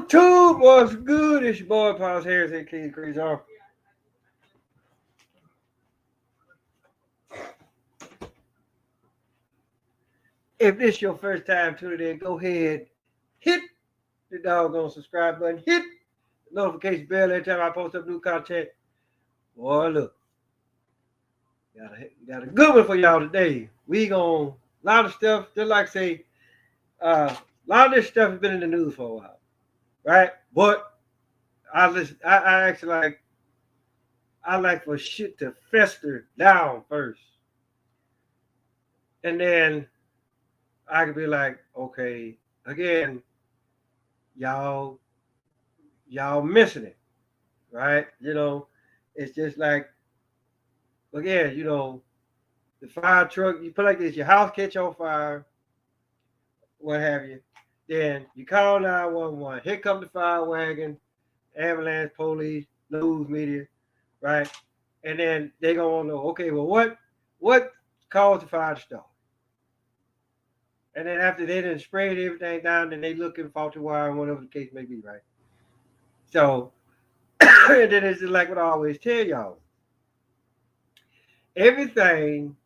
YouTube was good. It's your boy, Paul's Harris, and King Crazy on. If this your first time tuning in, go ahead, hit the doggone subscribe button, hit the notification bell every time I post up new content. Boy, look, got a good one for y'all today. We gonna a lot of stuff, just like say, a lot of this stuff has been in the news for a while, right? But I actually I like for shit to fester down first. And then I could be like, okay, again, y'all missing it, right? It's just like, again, the fire truck, you put like this, your house catch on fire, what have you. Then you call 911. Here come the fire wagon, ambulance, police, news media, right? And then they gonna want to know, okay, well, what caused the fire to start? And then after they done sprayed everything down, then they looking faulty wire and whatever the case may be, right? So, and then it's just like what I always tell y'all. Everything,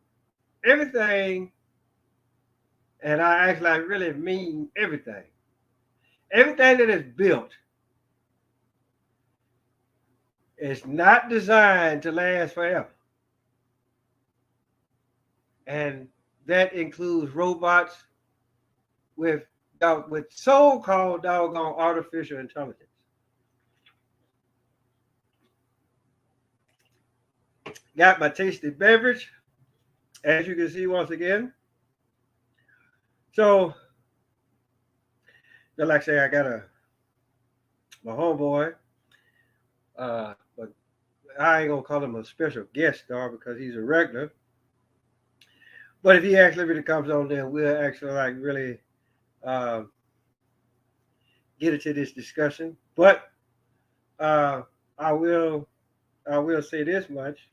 and I actually really mean everything. Everything that is built is not designed to last forever. And that includes robots with so-called doggone artificial intelligence. Got my tasty beverage, as you can see once again. So, just like I say, I got my homeboy, but I ain't gonna call him a special guest star because he's a regular. But if he actually really comes on, then we'll actually like really get into this discussion. But I will say this much: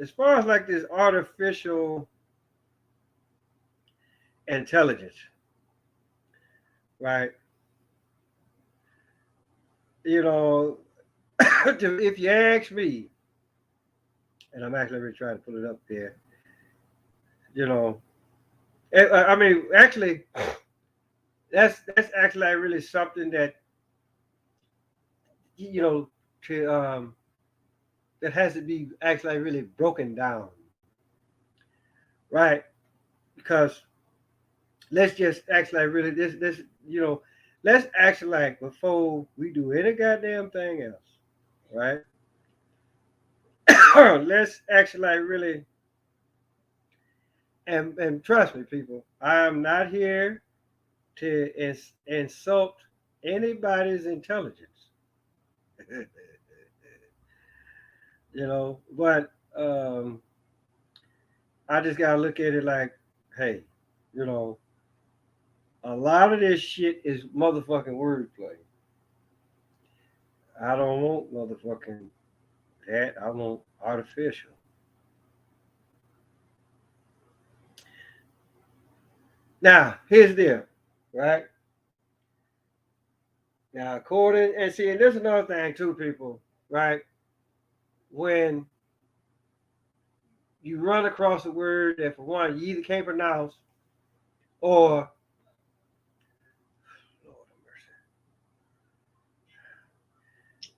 as far as like this artificial intelligence, right? If you ask me, and I'm actually really trying to pull it up there, I mean, actually, that's actually like really something that to that has to be actually like really broken down, right? Because let's just actually like really this let's actually like before we do any goddamn thing else, right? Let's actually like really and trust me, people, I am not here to insult anybody's intelligence. But I just gotta look at it like, hey, you know, a lot of this shit is motherfucking wordplay. I don't want motherfucking that. I want artificial. Now, here's the deal, right? Now, according and see, and there's another thing too, people, right? When you run across a word that, for one, you either can't pronounce or, Lord have mercy.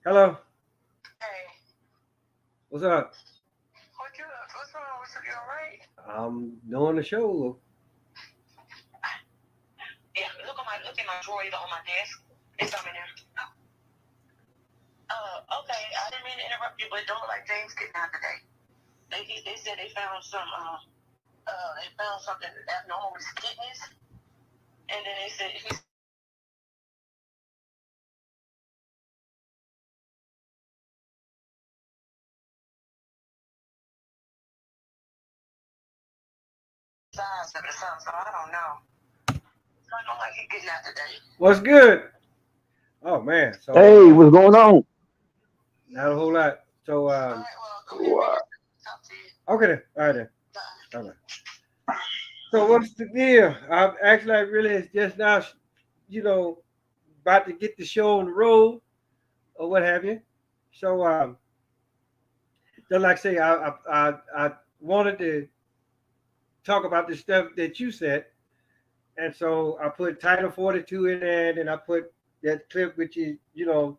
Hello. Hey, What's up? what's wrong with you? All right? I'm doing the show. Yeah, look at my drawer on my desk. It's something there. Okay, I didn't mean to interrupt you, but don't look like James getting out today. They said they found something abnormal with his kidneys, and then they said he's size of it or something, so I don't know. So I don't like he getting out today. What's good? Oh man. So Hey, what's going on? not a whole lot. So All right, well, go ahead. Talk to you. okay then. All right then. Bye. All right. So what's the deal? I really it's just now, you know, about to get the show on the road or what have you. So just like I say, I wanted to talk about the stuff that you said, and so I put Title 42 in there, and I put that clip, which is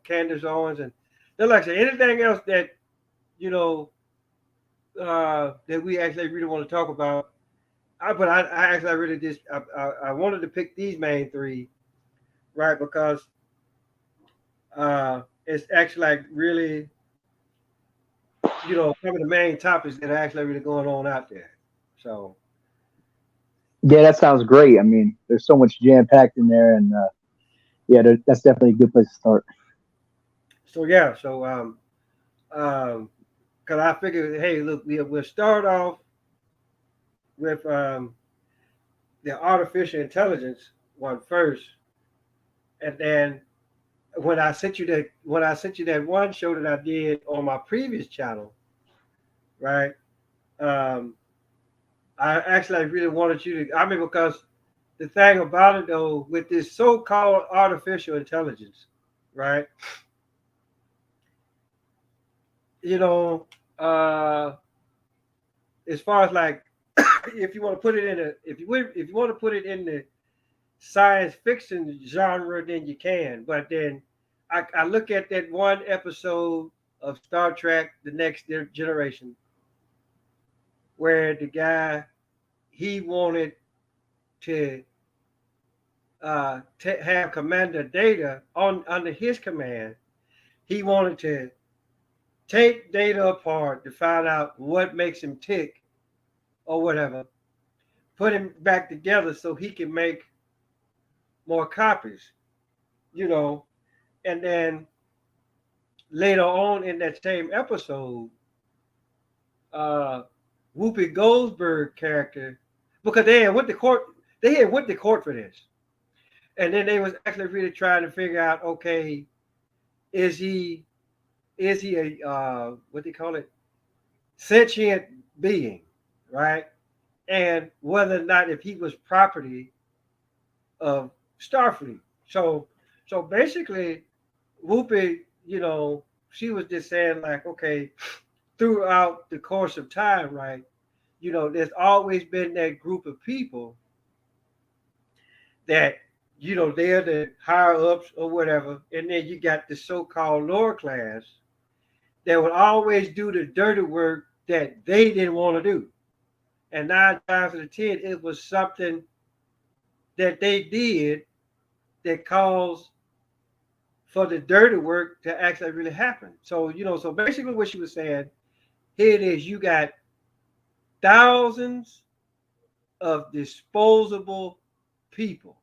Candace Owens, and just like I say, anything else that you know that we actually really want to talk about. I actually really just I wanted to pick these main three, right? Because it's actually like really some of the main topics that are actually really going on out there. So Yeah, that sounds great. I mean, there's so much jam packed in there, and yeah, that's definitely a good place to start. yeah, so because I figured, hey, look, we'll start off with the artificial intelligence one first, and then when I sent you that one show that I did on my previous channel, right? Um, I actually really wanted you to. I mean, because the thing about it though, with this so-called artificial intelligence, right? You know, uh, as far as like, if you want to put it in a, if you want to put it in the science fiction genre, then you can. But then I look at that one episode of Star Trek: The Next Generation, where the guy he wanted to have Commander Data on under his command. He wanted to take Data apart to find out what makes him tick or whatever. Put him back together so he can make more copies, you know. And then later on in that same episode, uh, Whoopi Goldberg character, because they had went to court for this, and then they was actually really trying to figure out, okay, is he a what do you call it, sentient being, right? And whether or not if he was property of Starfleet. So basically, Whoopi, she was just saying like, okay, throughout the course of time, right? There's always been that group of people that they're the higher ups or whatever, and then you got the so-called lower class that would always do the dirty work that they didn't want to do. And 9 times out of 10, it was something that they did that caused for the dirty work to actually really happen. So, so basically what she was saying, here it is, you got thousands of disposable people.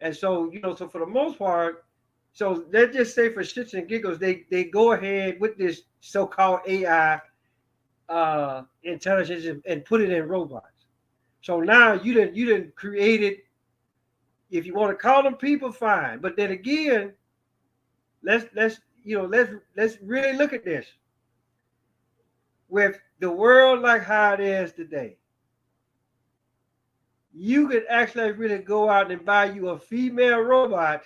And so, so for the most part, so let's just say for shits and giggles, they go ahead with this so-called AI intelligence and put it in robots. So now you didn't create it. If you want to call them people, fine. But then again, let's really look at this. With the world like how it is today, you could actually really go out and buy you a female robot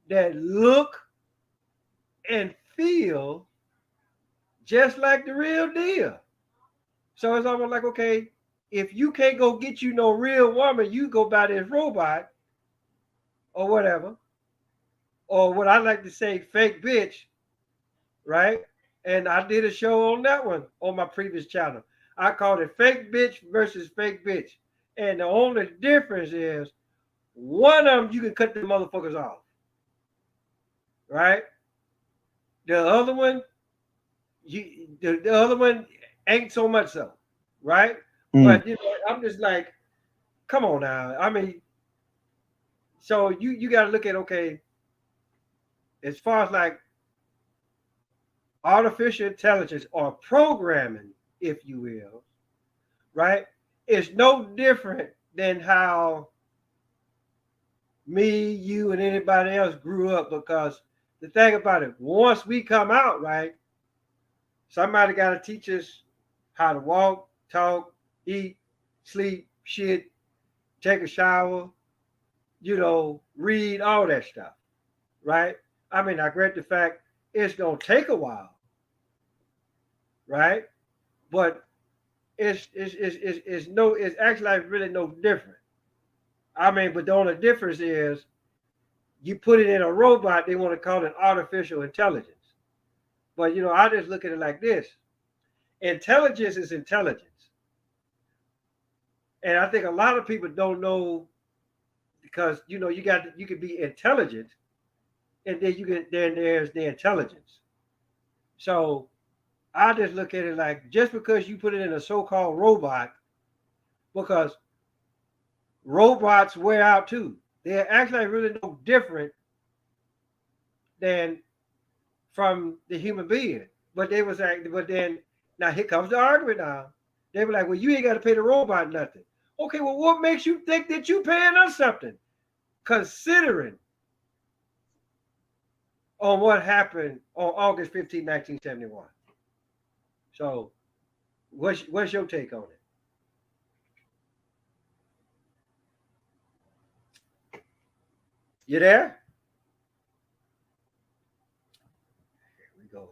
that look and feel just like the real deal. So it's almost like, okay, if you can't go get you no real woman, you go buy this robot or whatever, or what I like to say, fake bitch, right? And I did a show on that one on my previous channel. I called it fake bitch versus fake bitch. And the only difference is one of them you can cut the motherfuckers off, right? The other one, the other one ain't so much so, right? Mm. But I'm just like, come on now. I mean, so you got to look at, okay, as far as like artificial intelligence or programming, if you will, right? It's no different than how me, you, and anybody else grew up. Because the thing about it, once we come out, right, somebody got to teach us how to walk, talk, eat, sleep, shit, take a shower, read, all that stuff. right? I mean, I grant the fact it's gonna take a while, right? But it's actually like really no different. I mean, but the only difference is you put it in a robot, they want to call it artificial intelligence. But I just look at it like this: intelligence is intelligence, and I think a lot of people don't know because you can be intelligent, and then there's the intelligence. So I just look at it like just because you put it in a so-called robot, because robots wear out too. They're actually really no different than from the human being. But they was like, but then now here comes the argument now. They were like, well, you ain't got to pay the robot nothing. Okay, well, what makes you think that you paying us something? Considering on what happened on August 15, 1971. So, what's your take on it? You there? Here we go.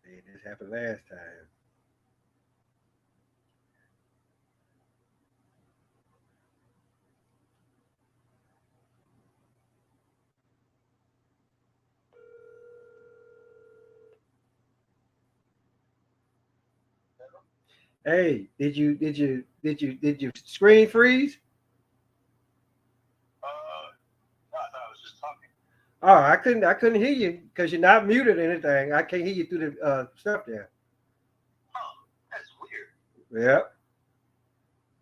Hey, this happened last time. Hey, did you screen freeze? No, I thought I was just talking. Oh, I couldn't hear you because you're not muted or anything. I can't hear you through the stuff there. Oh, that's weird. Yeah.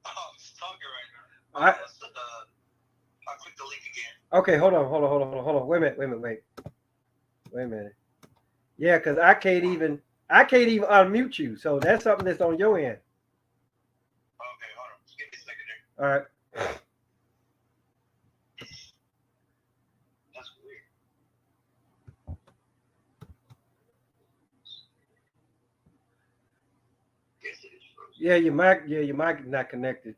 Oh, I'm just talking right now. I I'll click the link again. Okay. Hold on. Wait a minute. Yeah, because I can't even unmute you. So that's something that's on your end. Okay, hold on. Just give me a second there. All right. That's weird. Guess it is frozen. Yeah, your mic is not connected.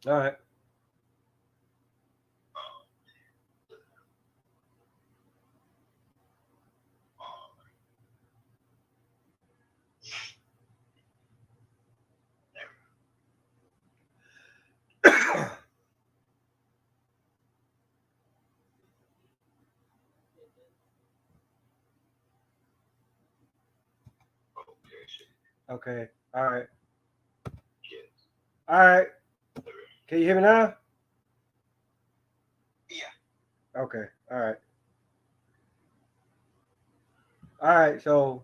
All right. Okay. All right. Yes. All right. Can you hear me now? Yeah. Okay. All right. All right. So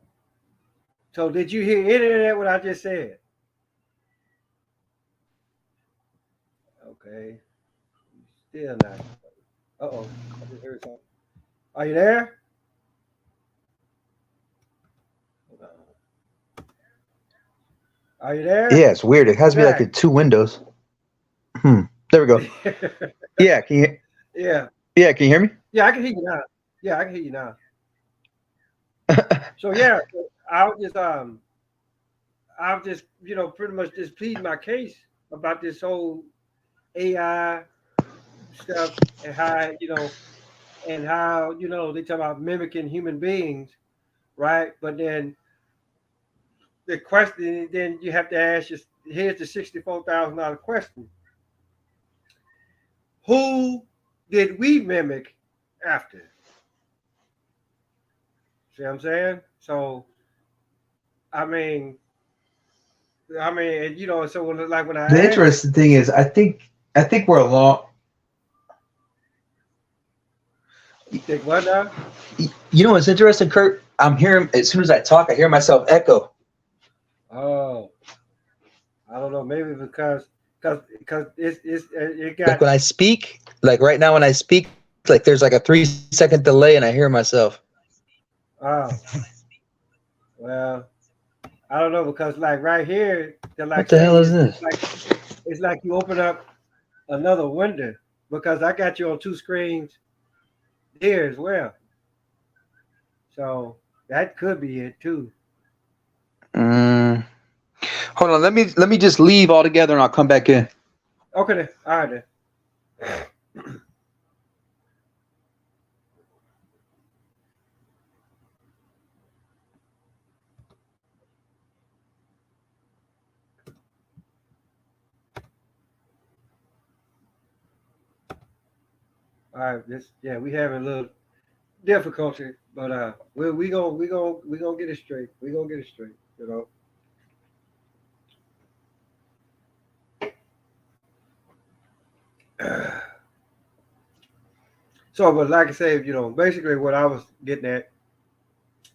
did you hear any of that what I just said? Okay. Still not. Uh-oh. I just heard something. Are you there? Hold on. Are you there? Yeah, it's weird. It has me like Jack. in two windows. There we go. Yeah, can you? Yeah. Yeah, can you hear me? Yeah, I can hear you now. Yeah, I can hear you now. So yeah, I'll just pretty much just plead my case about this whole AI stuff and how they talk about mimicking human beings, right? But then the question, then you have to ask, here's the $64,000 question: Who did we mimic after? See what I'm saying? So I mean, so when I The asked it, interesting thing is, I think we're a long. think what now? You know what's interesting, Kurt? I'm hearing as soon as I talk, I hear myself echo. Oh, I don't know. Maybe because it Like got. when I speak, like right now when I speak, like there's like a 3 second delay, and I hear myself. Oh, well, I don't know because like right here, they're like What the hell saying is it's, this? it's like it's like you open up another window because I got you on two screens here as well. So that could be it too. Mm. Hold on, let me just leave altogether and I'll come back in. Okay then. All right then. All right. This we having a little difficulty, but we gonna get it straight. We gonna get it straight. So, but like I said, basically what I was getting at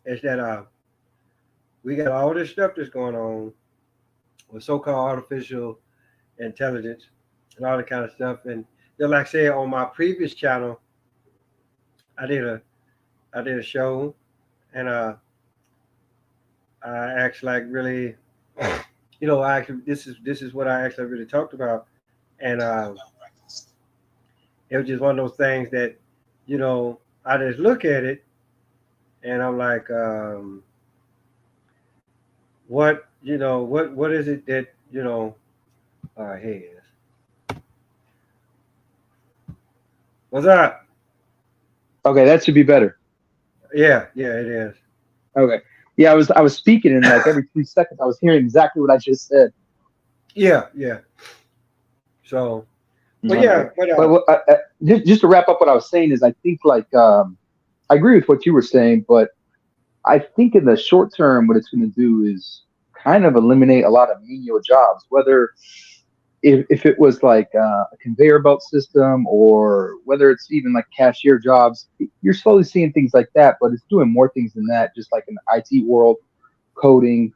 is that we got all this stuff that's going on with so-called artificial intelligence and all that kind of stuff. And then, like I said, on my previous channel, I did a show, and I actually like really, I actually this is what I actually really talked about, and it was just one of those things that, I just look at it, and I'm like, what is it that here it is. What's up? Okay, that should be better. Yeah, it is. Okay. Yeah, I was speaking and like every 3 seconds I was hearing exactly what I just said. Yeah. So, but Okay. yeah, but Just to wrap up what I was saying is I think like I agree with what you were saying, but I think in the short term what it's going to do is kind of eliminate a lot of menial jobs, whether if it was like a conveyor belt system or whether it's even like cashier jobs, you're slowly seeing things like that, but it's doing more things than that, just like in the IT world, coding.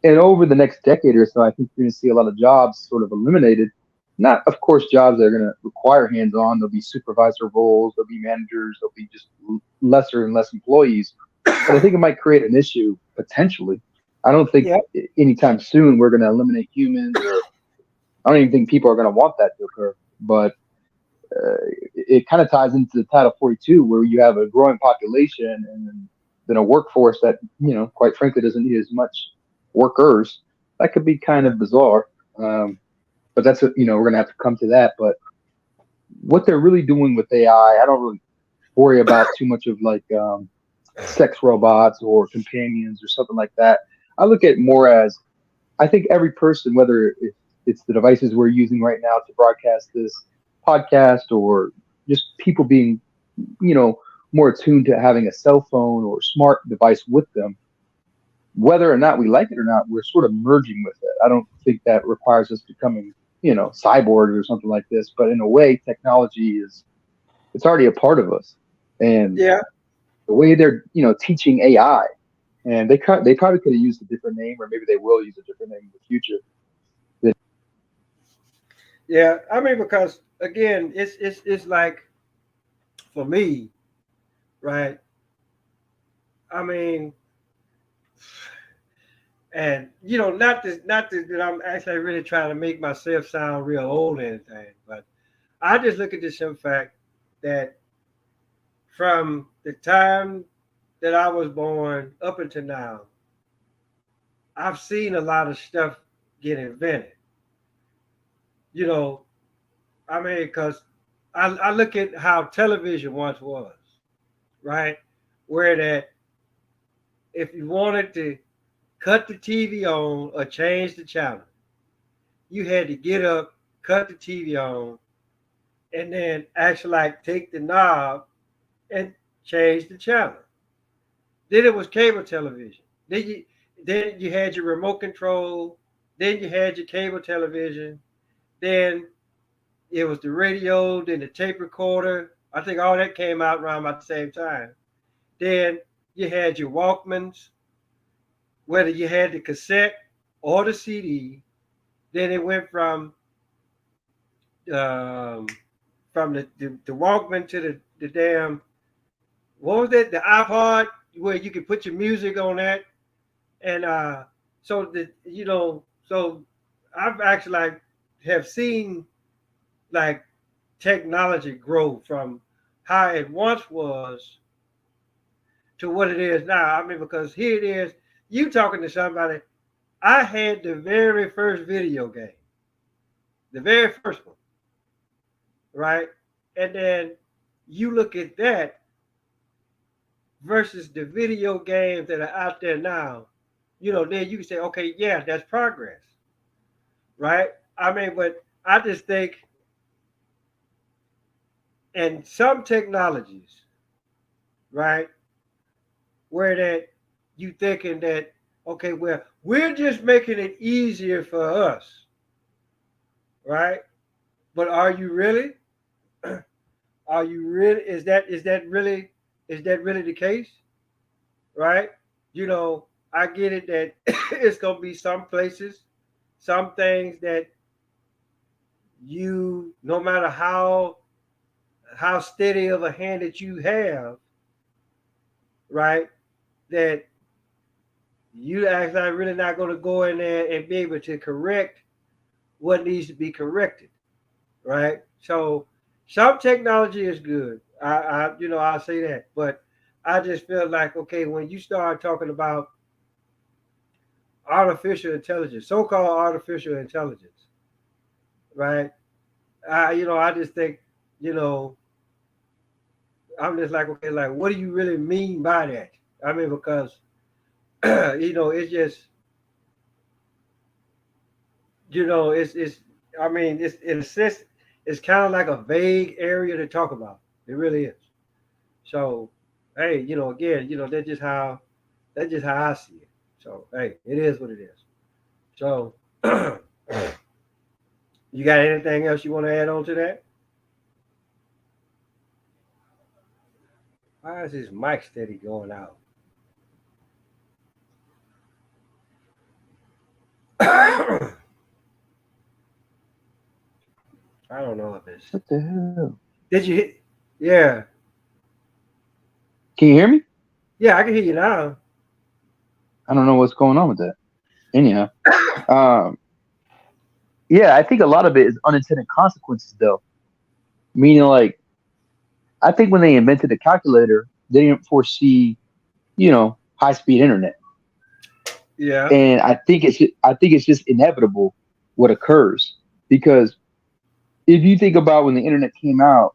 And over the next decade or so, I think you're going to see a lot of jobs sort of eliminated. Not, of course, jobs that are going to require hands on. There'll be supervisor roles, there'll be managers, there'll be just lesser and less employees. But I think it might create an issue potentially. I don't think yeah, anytime soon we're going to eliminate humans, or I don't even think people are going to want that to occur. But it kind of ties into the Title 42, where you have a growing population and then a workforce that, quite frankly, doesn't need as much workers. That could be kind of bizarre. But that's we're going to have to come to that. But what they're really doing with AI, I don't really worry about too much of like sex robots or companions or something like that. I look at it more as I think every person, whether it's the devices we're using right now to broadcast this podcast or just people being, you know, more attuned to having a cell phone or smart device with them, whether or not we like it or not, we're sort of merging with it. I don't think that requires us becoming, cyborgs or something like this, but in a way, technology it's already a part of us. And yeah, the way they're, teaching AI, and they probably could have used a different name, or maybe they will use a different name in the future. yeah. I mean, because again, it's like for me, right? I mean, and not that I'm actually really trying to make myself sound real old or anything, but I just look at the simple fact that from the time that I was born up until now, I've seen a lot of stuff get invented. You know, I mean, because I look at how television once was, right? Where that if you wanted to cut the TV on or change the channel, you had to get up, cut the TV on, and then actually like take the knob and change the channel. Then it was cable television. Then you had your remote control. Then you had your cable television. Then it was the radio. Then the tape recorder. I think all that came out around about the same time. Then you had your Walkmans, whether you had the cassette or the CD. Then it went um, from the Walkman to the damn, what was that, the iPod, where you could put your music on that. And so so I've actually like have seen like technology grow from how it once was to what it is now. I mean, because here it is, you talking to somebody. I had the very first video game, the very first one, right? And then you look at that versus the video games that are out there now, then you can say, okay, yeah, that's progress, right? I mean, but I just think in some technologies, right, where that you thinking that, okay, well, we're just making it easier for us, right? But are you really? Are you really? Is that really the case, right? I get it that it's gonna be some places, some things that no matter how steady of a hand that you have, right, that you actually are really not going to go in there and be able to correct what needs to be corrected, right? So some technology is good. I'll say that, but I just feel like, okay, when you start talking about artificial intelligence, so-called artificial intelligence, right? I just think, you know, I'm just like, okay, like, what do you really mean by that? I mean, because, it's just, I mean, it's in a sense, it's kind of like a vague area to talk about. It really is. So, hey, again, that's just how I see it. So, hey, it is what it is. So, you got anything else you want to add on to that? Why is this mic steady going out? I don't know if it's. What the hell? Did you hit? Yeah, Can you hear me? yeah, I can hear you now. I don't know what's going on with that. Anyhow, um, yeah, I think a lot of it is unintended consequences, though. Meaning, like, I think when they invented the calculator, they didn't foresee, high speed internet, Yeah, and I think it's just inevitable what occurs because if you think about when the internet came out,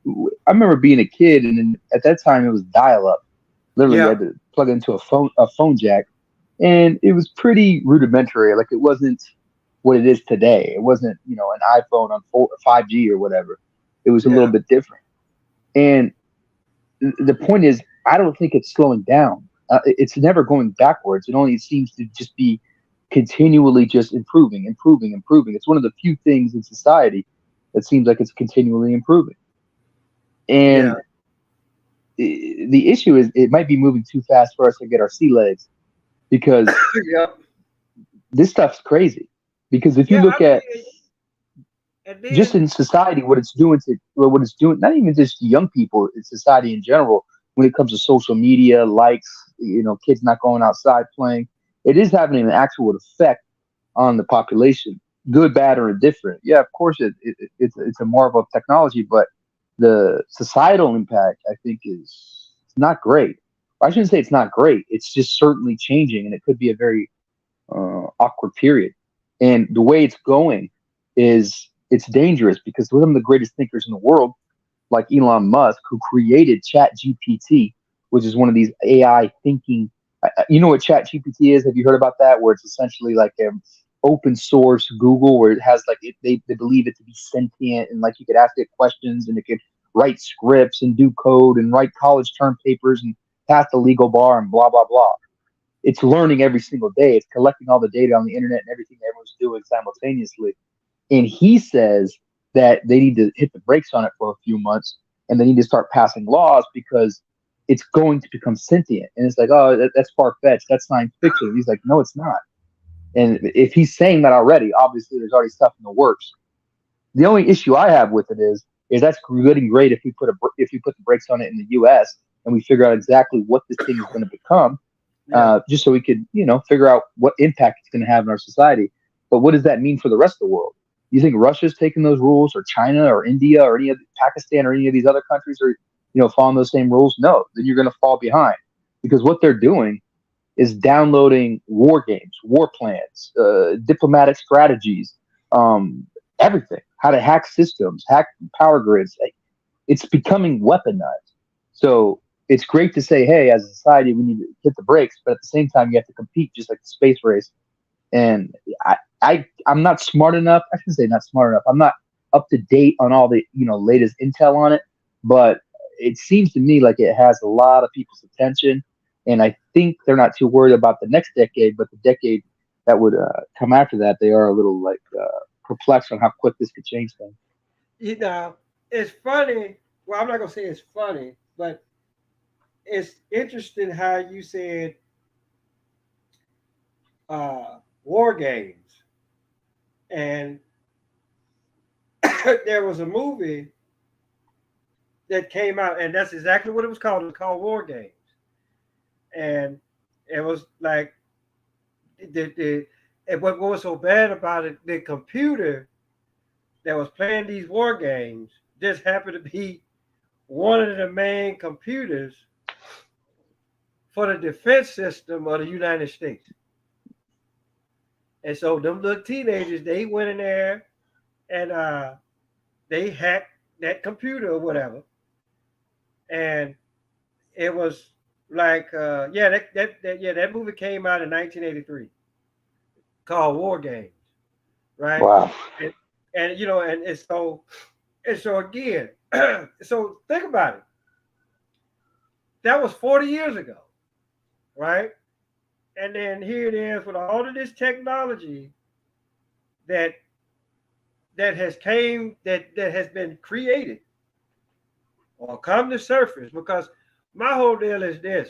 I remember being a kid, and then at that time it was dial up. Literally, you yeah, had to plug it into a phone jack, and it was pretty rudimentary. Like it wasn't what it is today. It wasn't an iPhone on 5G or whatever. It was a little yeah, bit different. And the point is, I don't think it's slowing down. It's never going backwards. It only seems to just be continually just improving, improving, improving. It's one of the few things in society that seems like it's continually improving. yeah, And the issue is it might be moving too fast for us to get our sea legs because yeah, this stuff's crazy. Because if you yeah. look I at mean, and just then in society, what it's doing, not even just young people, in society in general, when it comes to social media, likes, kids not going outside playing, it is having an actual effect on the population, good, bad, or indifferent. Yeah, of course, it's a marvel of technology, but the societal impact, I think, is not great. I shouldn't say it's not great. It's just certainly changing, and it could be a very awkward period. And the way it's going is it's dangerous because some of the greatest thinkers in the world, like Elon Musk, who created Chat GPT, which is one of these AI thinking. You know what Chat GPT is? Have you heard about that? Where it's essentially like an open source Google, where it has like they believe it to be sentient, and like you could ask it questions, and it could write scripts and do code and write college term papers and pass the legal bar and blah blah blah. It's learning every single day. It's collecting all the data on the internet and everything everyone's doing simultaneously. And he says that they need to hit the brakes on it for a few months and they need to start passing laws because it's going to become sentient. And it's like, oh, that's far fetched. That's science fiction. And he's like, no, it's not. And if he's saying that already, obviously there's already stuff in the works. The only issue I have with it is that's good and great if we put the brakes on it in the U.S. and we figure out exactly what this thing is going to become, yeah, just so we could figure out what impact it's going to have in our society. But what does that mean for the rest of the world? You think Russia's taking those rules, or China, or India, or any of Pakistan, or any of these other countries are following those same rules? No, then you're going to fall behind because what they're doing is downloading war games, war plans, diplomatic strategies, everything, how to hack systems, hack power grids. Like, it's becoming weaponized. So it's great to say, hey, as a society, we need to hit the brakes, but at the same time, you have to compete just like the space race. And I'm not smart enough. I shouldn't say not smart enough. I'm not up to date on all the latest intel on it, but it seems to me like it has a lot of people's attention, and I think they're not too worried about the next decade, but the decade that would come after that, they are a little like perplexed on how quick this could change things. You know, it's funny. Well, I'm not gonna say it's funny, but it's interesting how you said war games, and there was a movie that came out, and that's exactly what it was called. It was called War Games, and it was like the and what was so bad about it, the computer that was playing these war games just happened to be one of the main computers for the defense system of the United States. And so them little teenagers, they went in there and they hacked that computer or whatever. And it was like that movie came out in 1983 called War Games, right? Wow. And, and so again, so think about it. That was 40 years ago, right? And then here it is with all of this technology that that has been created or come to surface. Because my whole deal is this.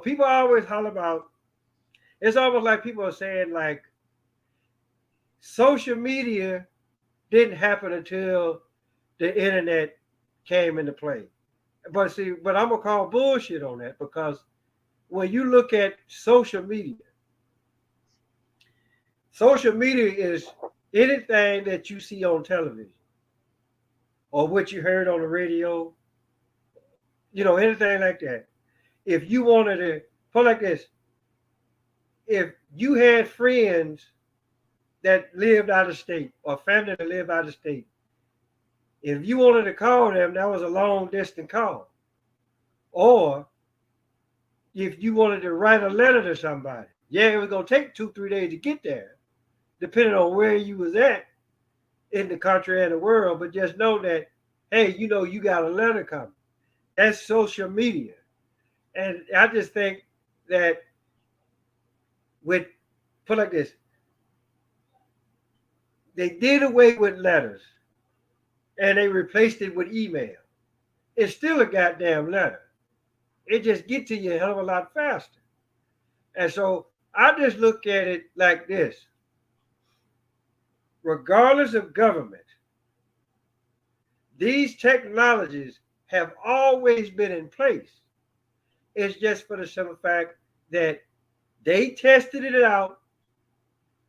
People always holler about, it's almost like people are saying like social media didn't happen until the internet came into play. But I'm gonna call bullshit on that, because when you look at social media is anything that you see on television or what you heard on the radio, anything like that. If you wanted to put it like this, if you had friends that lived out of state or family that lived out of state, if you wanted to call them, that was a long distance call. Or if you wanted to write a letter to somebody, yeah, it was gonna take 2-3 days to get there, depending on where you was at in the country and the world. But just know that, hey, you got a letter coming. That's social media. And I just think that with put like this, they did away with letters and they replaced it with email. It's still a goddamn letter. It just get to you a hell of a lot faster. And so I just look at it like this. Regardless of government, these technologies have always been in place. It's just for the simple fact that they tested it out,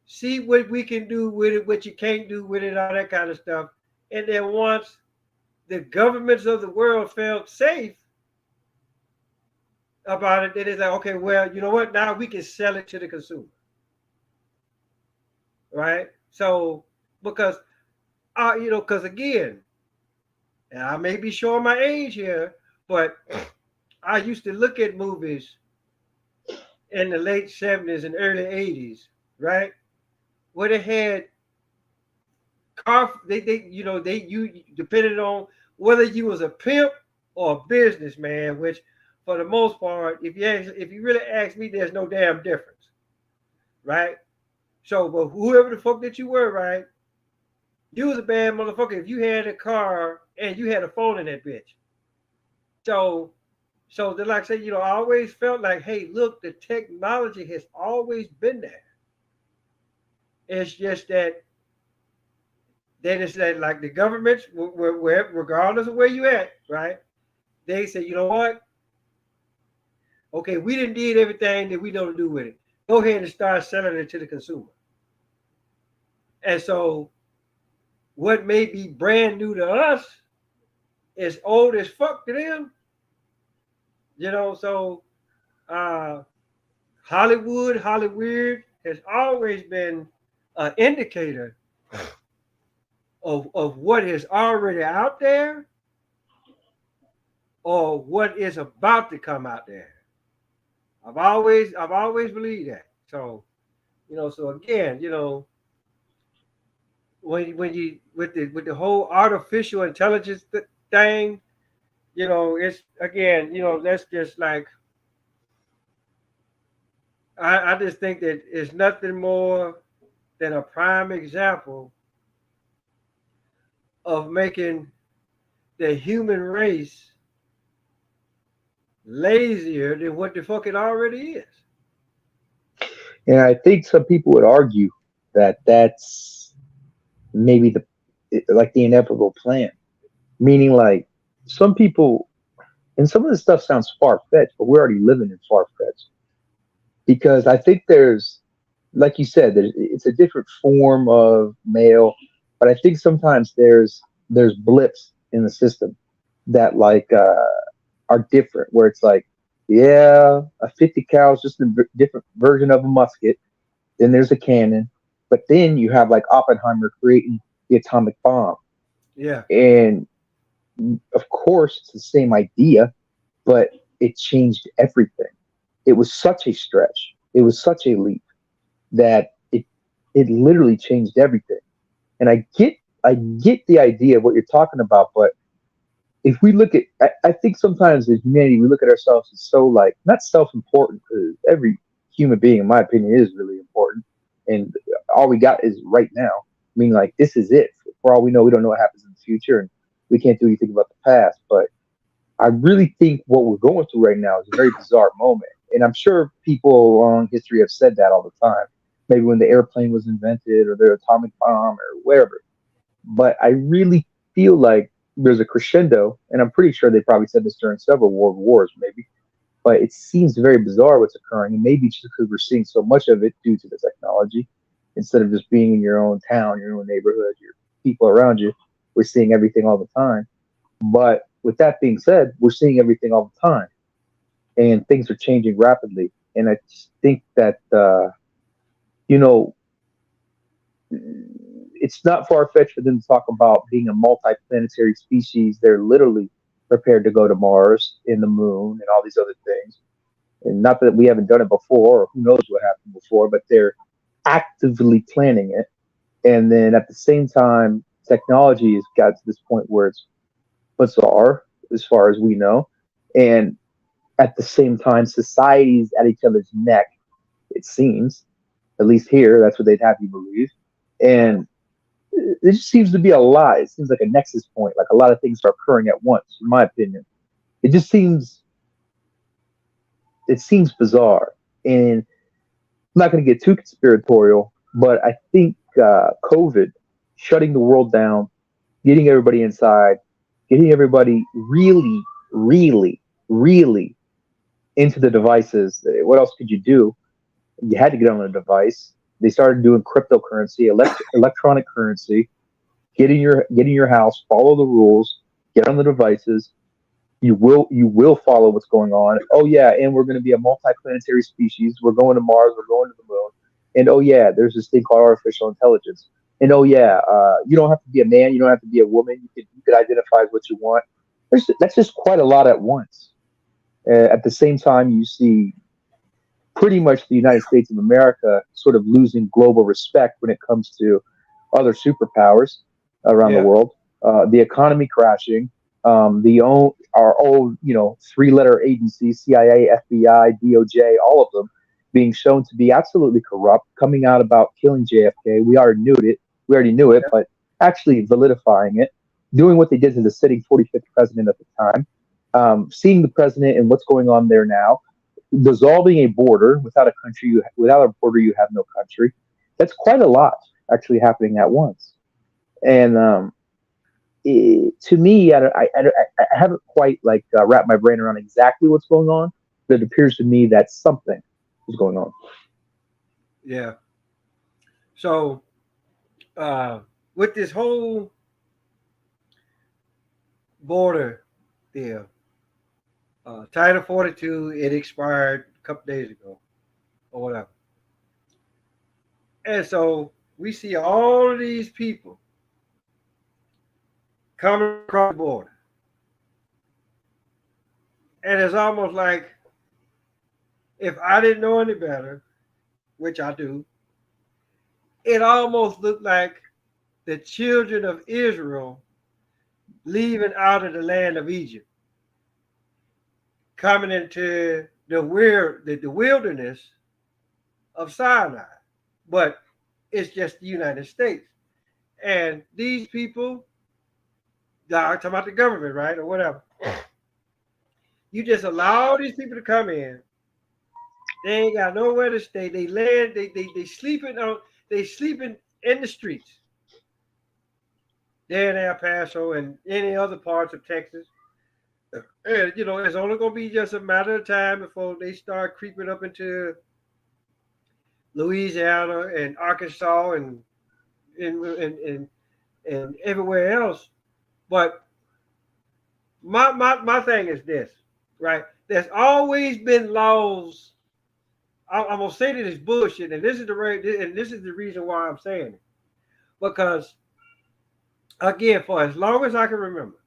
see what we can do with it, what you can't do with it, all that kind of stuff. And then once the governments of the world felt safe about it, then it's like, okay, well, you know what? Now we can sell it to the consumer. Right? So, because because again, and I may be showing my age here, but I used to look at movies in the late 70s and early 80s, right? Where they had you depended on whether you was a pimp or a businessman, which for the most part, if you really ask me, there's no damn difference, right? So, but whoever the fuck that you were, right? You was a bad motherfucker if you had a car and you had a phone in that bitch. So they're like say, I always felt like, hey, look, the technology has always been there. It's just that then it's that like the governments, regardless of where you at, right? They say, you know what? Okay, we didn't did everything that we know to do with it. Go ahead and start selling it to the consumer. And so what may be brand new to us is old as fuck to them. So uh, Hollywood has always been an indicator of what is already out there or what is about to come out there. I've always believed that. So so again, when you with the whole artificial intelligence thing, it's again, that's just like I just think that it's nothing more than a prime example of making the human race lazier than what the fuck it already is. And I think some people would argue that that's maybe like the inevitable plan. Meaning, like some people, and some of this stuff sounds far fetched, but we're already living in far fetched because I think there's, like you said, it's a different form of mail, but I think sometimes there's blips in the system that are different, where it's like, yeah, a 50 cal is just a different version of a musket. Then there's a cannon, but then you have like Oppenheimer creating the atomic bomb, Yeah, and of course it's the same idea, but it changed everything. It was such a stretch. It was such a leap that it literally changed everything. And I get the idea of what you're talking about, but if we look at, I think sometimes as humanity we look at ourselves as so like not self-important because every human being, in my opinion, is really important, and all we got is right now. Meaning like this is it. For all we know, we don't know what happens in the future, and we can't do anything about the past. But I really think what we're going through right now is a very bizarre moment. And I'm sure people along history have said that all the time. Maybe when the airplane was invented or the atomic bomb or whatever. But I really feel like there's a crescendo, and I'm pretty sure they probably said this during several world wars, maybe. But it seems very bizarre what's occurring, and maybe just because we're seeing so much of it due to the technology, instead of just being in your own town, your own neighborhood, your people around you, we're seeing everything all the time. But with that being said, we're seeing everything all the time, and things are changing rapidly. And I just think that you know it's not far fetched for them to talk about being a multi-planetary species. They're literally prepared to go to Mars and the moon and all these other things. And not that we haven't done it before, or who knows what happened before, but they're actively planning it. And then at the same time, technology has got to this point where it's bizarre as far as we know. And at the same time, society's at each other's neck, it seems, at least here, that's what they'd have you believe. And it just seems to be a lot. It seems like a nexus point, like a lot of things are occurring at once, in my opinion. It just seems bizarre. And I'm not going to get too conspiratorial, but I think COVID, shutting the world down, getting everybody inside, getting everybody really, really, really into the devices. What else could you do? You had to get on a device. They started doing cryptocurrency, electronic currency. Get in your house, follow the rules, get on the devices. You will follow what's going on. Oh yeah, and we're going to be a multi-planetary species. We're going to Mars. We're going to the moon. And oh yeah, there's this thing called artificial intelligence. And oh yeah, you don't have to be a man. You don't have to be a woman. You could identify as what you want. That's just quite a lot at once. At the same time, you see pretty much the United States of America sort of losing global respect when it comes to other superpowers around the yeah, world. The economy crashing. Our old, three-letter agencies, CIA, FBI, DOJ, all of them being shown to be absolutely corrupt, coming out about killing JFK. We already knew it. We already knew it, yeah, but actually validifying it, doing what they did to the sitting 45th president at the time, seeing the president and what's going on there now, dissolving a border. Without a border, you have no country. That's quite a lot actually happening at once. And to me, I haven't quite wrapped my brain around exactly what's going on, but it appears to me that something is going on. yeah. So with this whole border deal, Title 42, it expired a couple days ago or whatever. And so we see all of these people coming across the border. And it's almost like if I didn't know any better, which I do, it almost looked like the children of Israel leaving out of the land of Egypt, coming into the wilderness of Sinai. But it's just the United States. And these people, I'm talking about the government, right? Or whatever. You just allow these people to come in. They ain't got nowhere to stay. They land, they sleeping in the streets. There in El Paso and any other parts of Texas. And it's only gonna be just a matter of time before they start creeping up into Louisiana and Arkansas and everywhere else. But my thing is this, right? There's always been laws. I'm gonna say that it's bullshit, and this is the reason why I'm saying it. Because again, for as long as I can remember,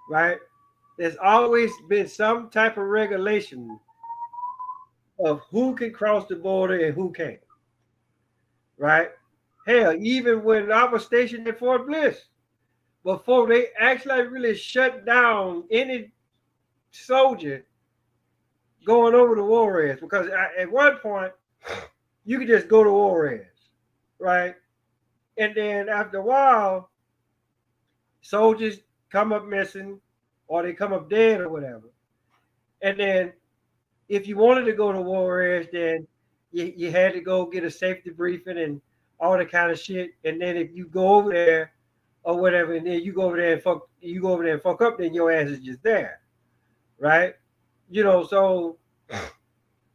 right? There's always been some type of regulation of who can cross the border and who can't. Right? Hell, even when I was stationed at Fort Bliss, before they actually really shut down any soldier going over to Juarez, because at one point you could just go to Juarez, right? And then after a while, soldiers come up missing or they come up dead or whatever. And then if you wanted to go to Juarez, then you had to go get a safety briefing and all that kind of shit. And then if you go over there or whatever, and then you go over there and fuck up, then your ass is just there, right?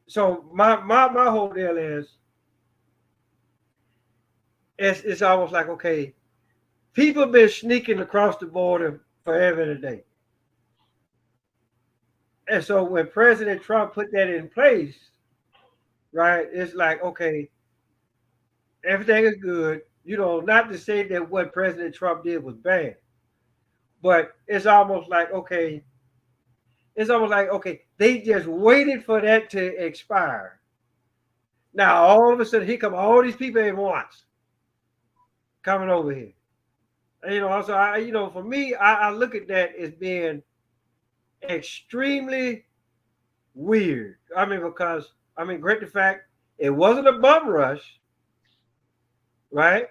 So my whole deal is it's almost like, okay, people have been sneaking across the border forever and a day. And so when President Trump put that in place, right, it's like, okay, everything is good. Not to say that what President Trump did was bad, but it's almost like, okay, they just waited for that to expire. Now all of a sudden, here come all these people at once coming over here. Also, for me, I look at that as being extremely weird. Because great the fact it wasn't a bum rush, right?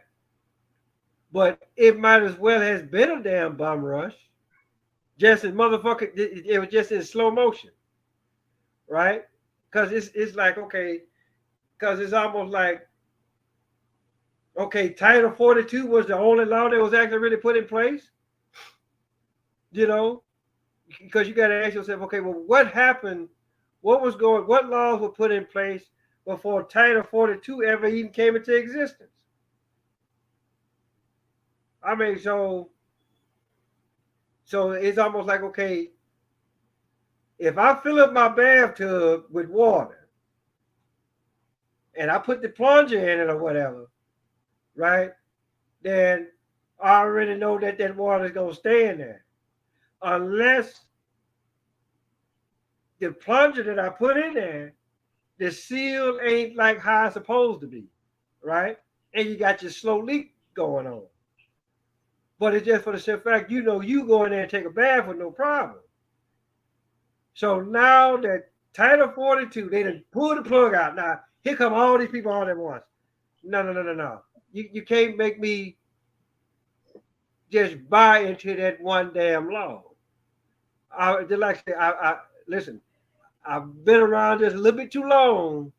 But it might as well has been a damn bum rush. Just as motherfucker, it was just in slow motion, right? Because it's like, okay, because it's almost like, okay, Title 42 was the only law that was actually really put in place, because you got to ask yourself, okay, well, what happened? What laws were put in place before Title 42 ever even came into existence? So it's almost like, okay, if I fill up my bathtub with water and I put the plunger in it or whatever, right, then I already know that water is going to stay in there. Unless the plunger that I put in there, the seal ain't like how it's supposed to be, right? And you got your slow leak going on. But it's just for the simple fact, you go in there and take a bath with no problem. So now that Title 42, they done pull the plug out. Now, here come all these people all at once. No. You can't make me just buy into that one damn law. Listen, I've been around just a little bit too long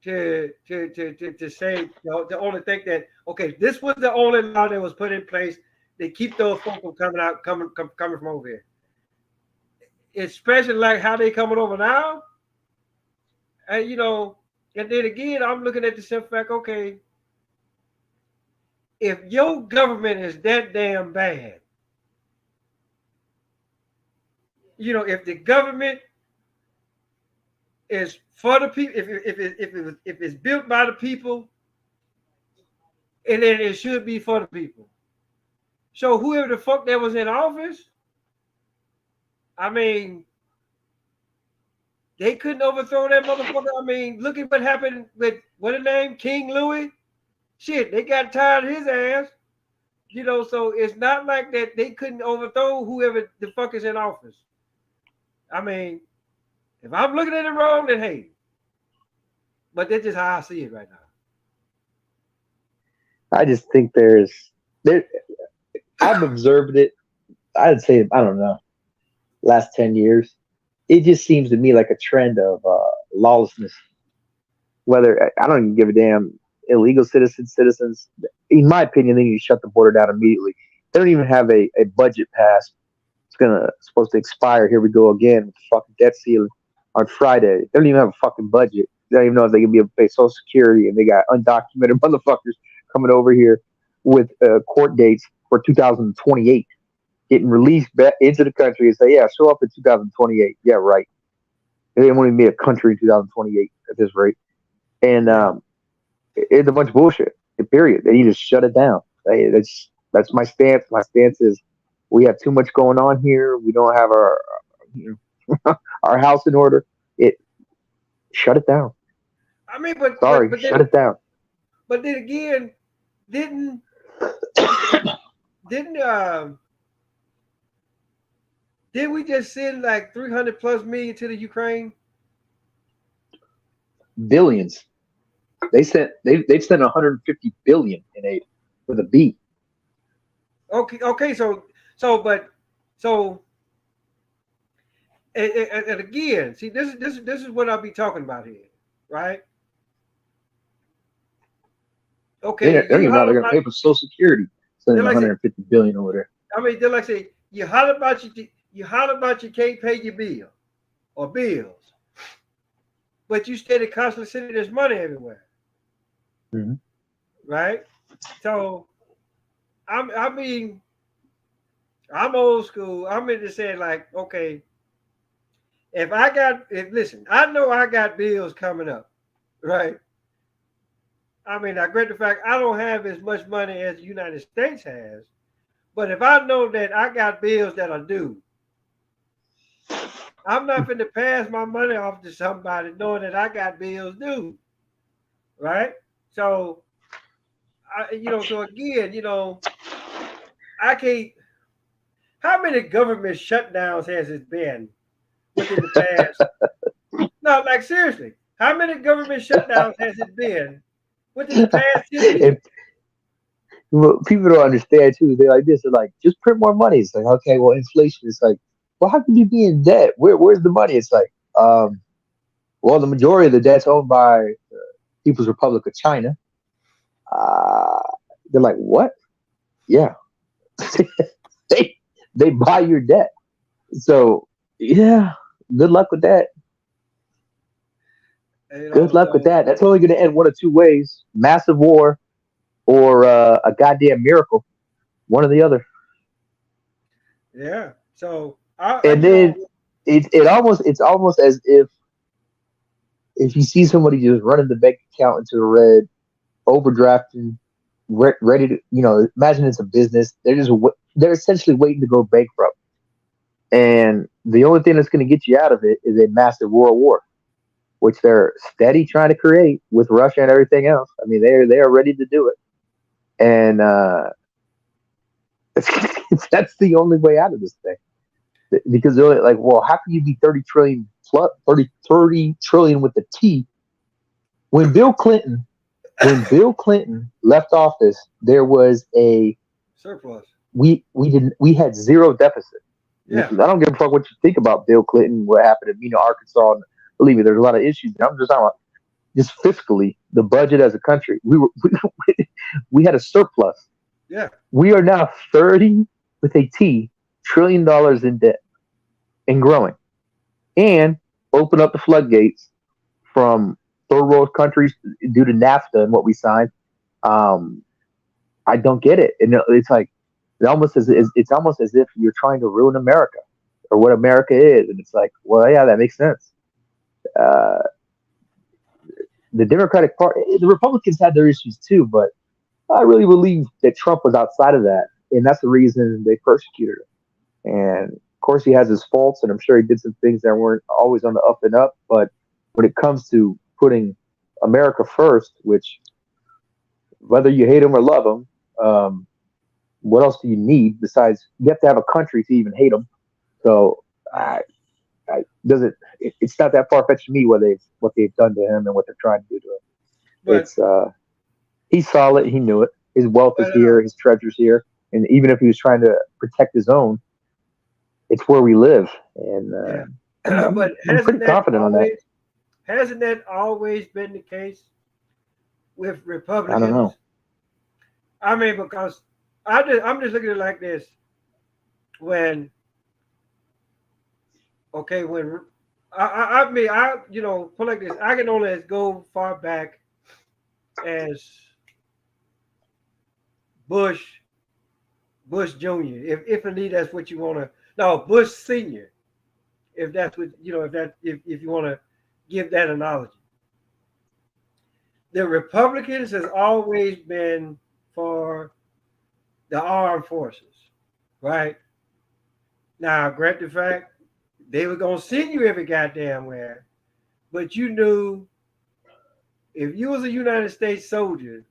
to say, to only think that, okay, this was the only law that was put in place to keep those folks from coming from over here. Especially like how they coming over now. And and then again, I'm looking at the simple fact, okay, if your government is that damn bad, if the government is for the people, if it's built by the people, and then it should be for the people. So whoever the fuck that was in office, I mean, they couldn't overthrow that motherfucker. I mean, look at what happened with what his name, King Louis. Shit, they got tired of his ass. So it's not like that they couldn't overthrow whoever the fuck is in office. I mean, if I'm looking at it wrong, then hey. But that's just how I see it right now. I just think there. I've observed it. I'd say I don't know. Last 10 years, it just seems to me like a trend of lawlessness. Whether I don't even give a damn illegal citizens. In my opinion, they need to shut the border down immediately. They don't even have a budget passed. It's supposed to expire. Here we go again with the fucking debt ceiling on Friday. They don't even have a fucking budget. They don't even know if they can be able to pay Social Security, and they got undocumented motherfuckers coming over here with court dates for 2028, getting released back into the country and say, "Yeah, show up in 2028." Yeah, right. They won't even be a country in 2028 at this rate, and it's a bunch of bullshit. Period. They need to shut it down. That's my stance. My stance is we have too much going on here. We don't have our house in order. It Shut it down. I mean, but but Sorry, but shut then it down. but then again, didn't didn't did we just send like 300 plus million to the Ukraine? Billions. They've sent 150 billion in aid with a B. Okay, so and again, see, this is what I'll be talking about here, right? They Okay, don't you even know how holler they're going to about, pay for Social Security, they're sending like say, 150 billion over there. I mean, they're like say, you holler about you can't pay your bill or bills, but you steady constantly sending this money everywhere, Mm-hmm. right? So I mean, I'm old school. I'm into saying like, okay, if listen, I know I got bills coming up, right? I mean, I grant the fact I don't have as much money as the United States has, but if I know that I got bills that are due, I'm not going to pass my money off to somebody knowing that I got bills due, right? So, so again, I can't. How many government shutdowns has it been within the past? No, like seriously, how many government shutdowns has it been within the past 10 years? And what people don't understand too. They're like this. They're like, just print more money. It's like, okay, well, inflation. It's like, well, how can you be in debt? Where's the money? It's like, well, the majority of the debt's owned by People's Republic of China. Uh, they're like, what? Yeah, they they buy your debt. So yeah, good luck with that. Good luck with So that. That's only going to end one of two ways: massive war or a goddamn miracle. One or the other. yeah, so I And then it's almost as if you see somebody just running the bank account into the red, overdrafting, ready to imagine it's a business. They're essentially waiting to go bankrupt, and the only thing that's going to get you out of it is a massive world war, which they're steady trying to create with Russia and everything else. I mean, they are ready to do it, and that's the only way out of this thing. Because they're like, well, how can you be 30 trillion plus 30 trillion with the T when Bill Clinton left office, there was a surplus. we had zero deficit. Yeah, I don't give a fuck what you think about Bill Clinton, what happened in Arkansas. And believe me, there's a lot of issues. I'm just talking about just fiscally, the budget as a country. We had a surplus. yeah. We are now 30 with a T $1 trillion in debt and growing, and open up the floodgates from third world countries due to NAFTA and what we signed. Um, I don't get it, and it's like it's almost as if you're trying to ruin America. or what America is. And it's like, well, yeah, that makes sense. Uh, the Democratic Party, the Republicans had their issues too, but I really believe that Trump was outside of that, and that's the reason they persecuted him. And of course, he has his faults, and I'm sure he did some things that weren't always on the up and up. But when it comes to putting America first, which whether you hate him or love him, what else do you need besides you have to have a country to even hate him? So I doesn't it's not that far fetched to me what they've done to him and what they're trying to do to him. But It's he saw it, he knew it. His wealth is but here, his treasures here, and even if he was trying to protect his own, it's where we live, and yeah. I'm, But I'm pretty confident on that. hasn't that always been the case with I don't Republicans? know. I mean, because I'm just looking at it like this. When okay, when I mean put it like this, I can only go far back as Bush Bush Jr. If indeed that's what you want to. No, Bush Senior. If that's what if you want to give that analogy. The Republicans has always been for the armed forces, right? Now, granted the fact they were gonna send you every goddamn where, but you knew if you was a United States soldier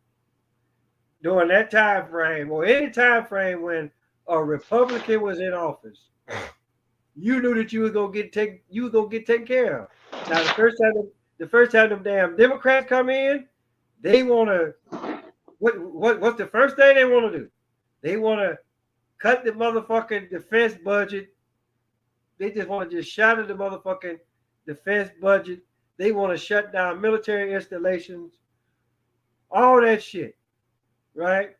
during that time frame or any time frame when a Republican was in office, you knew that you were gonna get taken care of. Now the first time them damn Democrats come in, they wanna what's the first thing they wanna do? They wanna cut the motherfucking defense budget. They just want to just shatter the motherfucking defense budget. They want to shut down military installations, all that shit, right?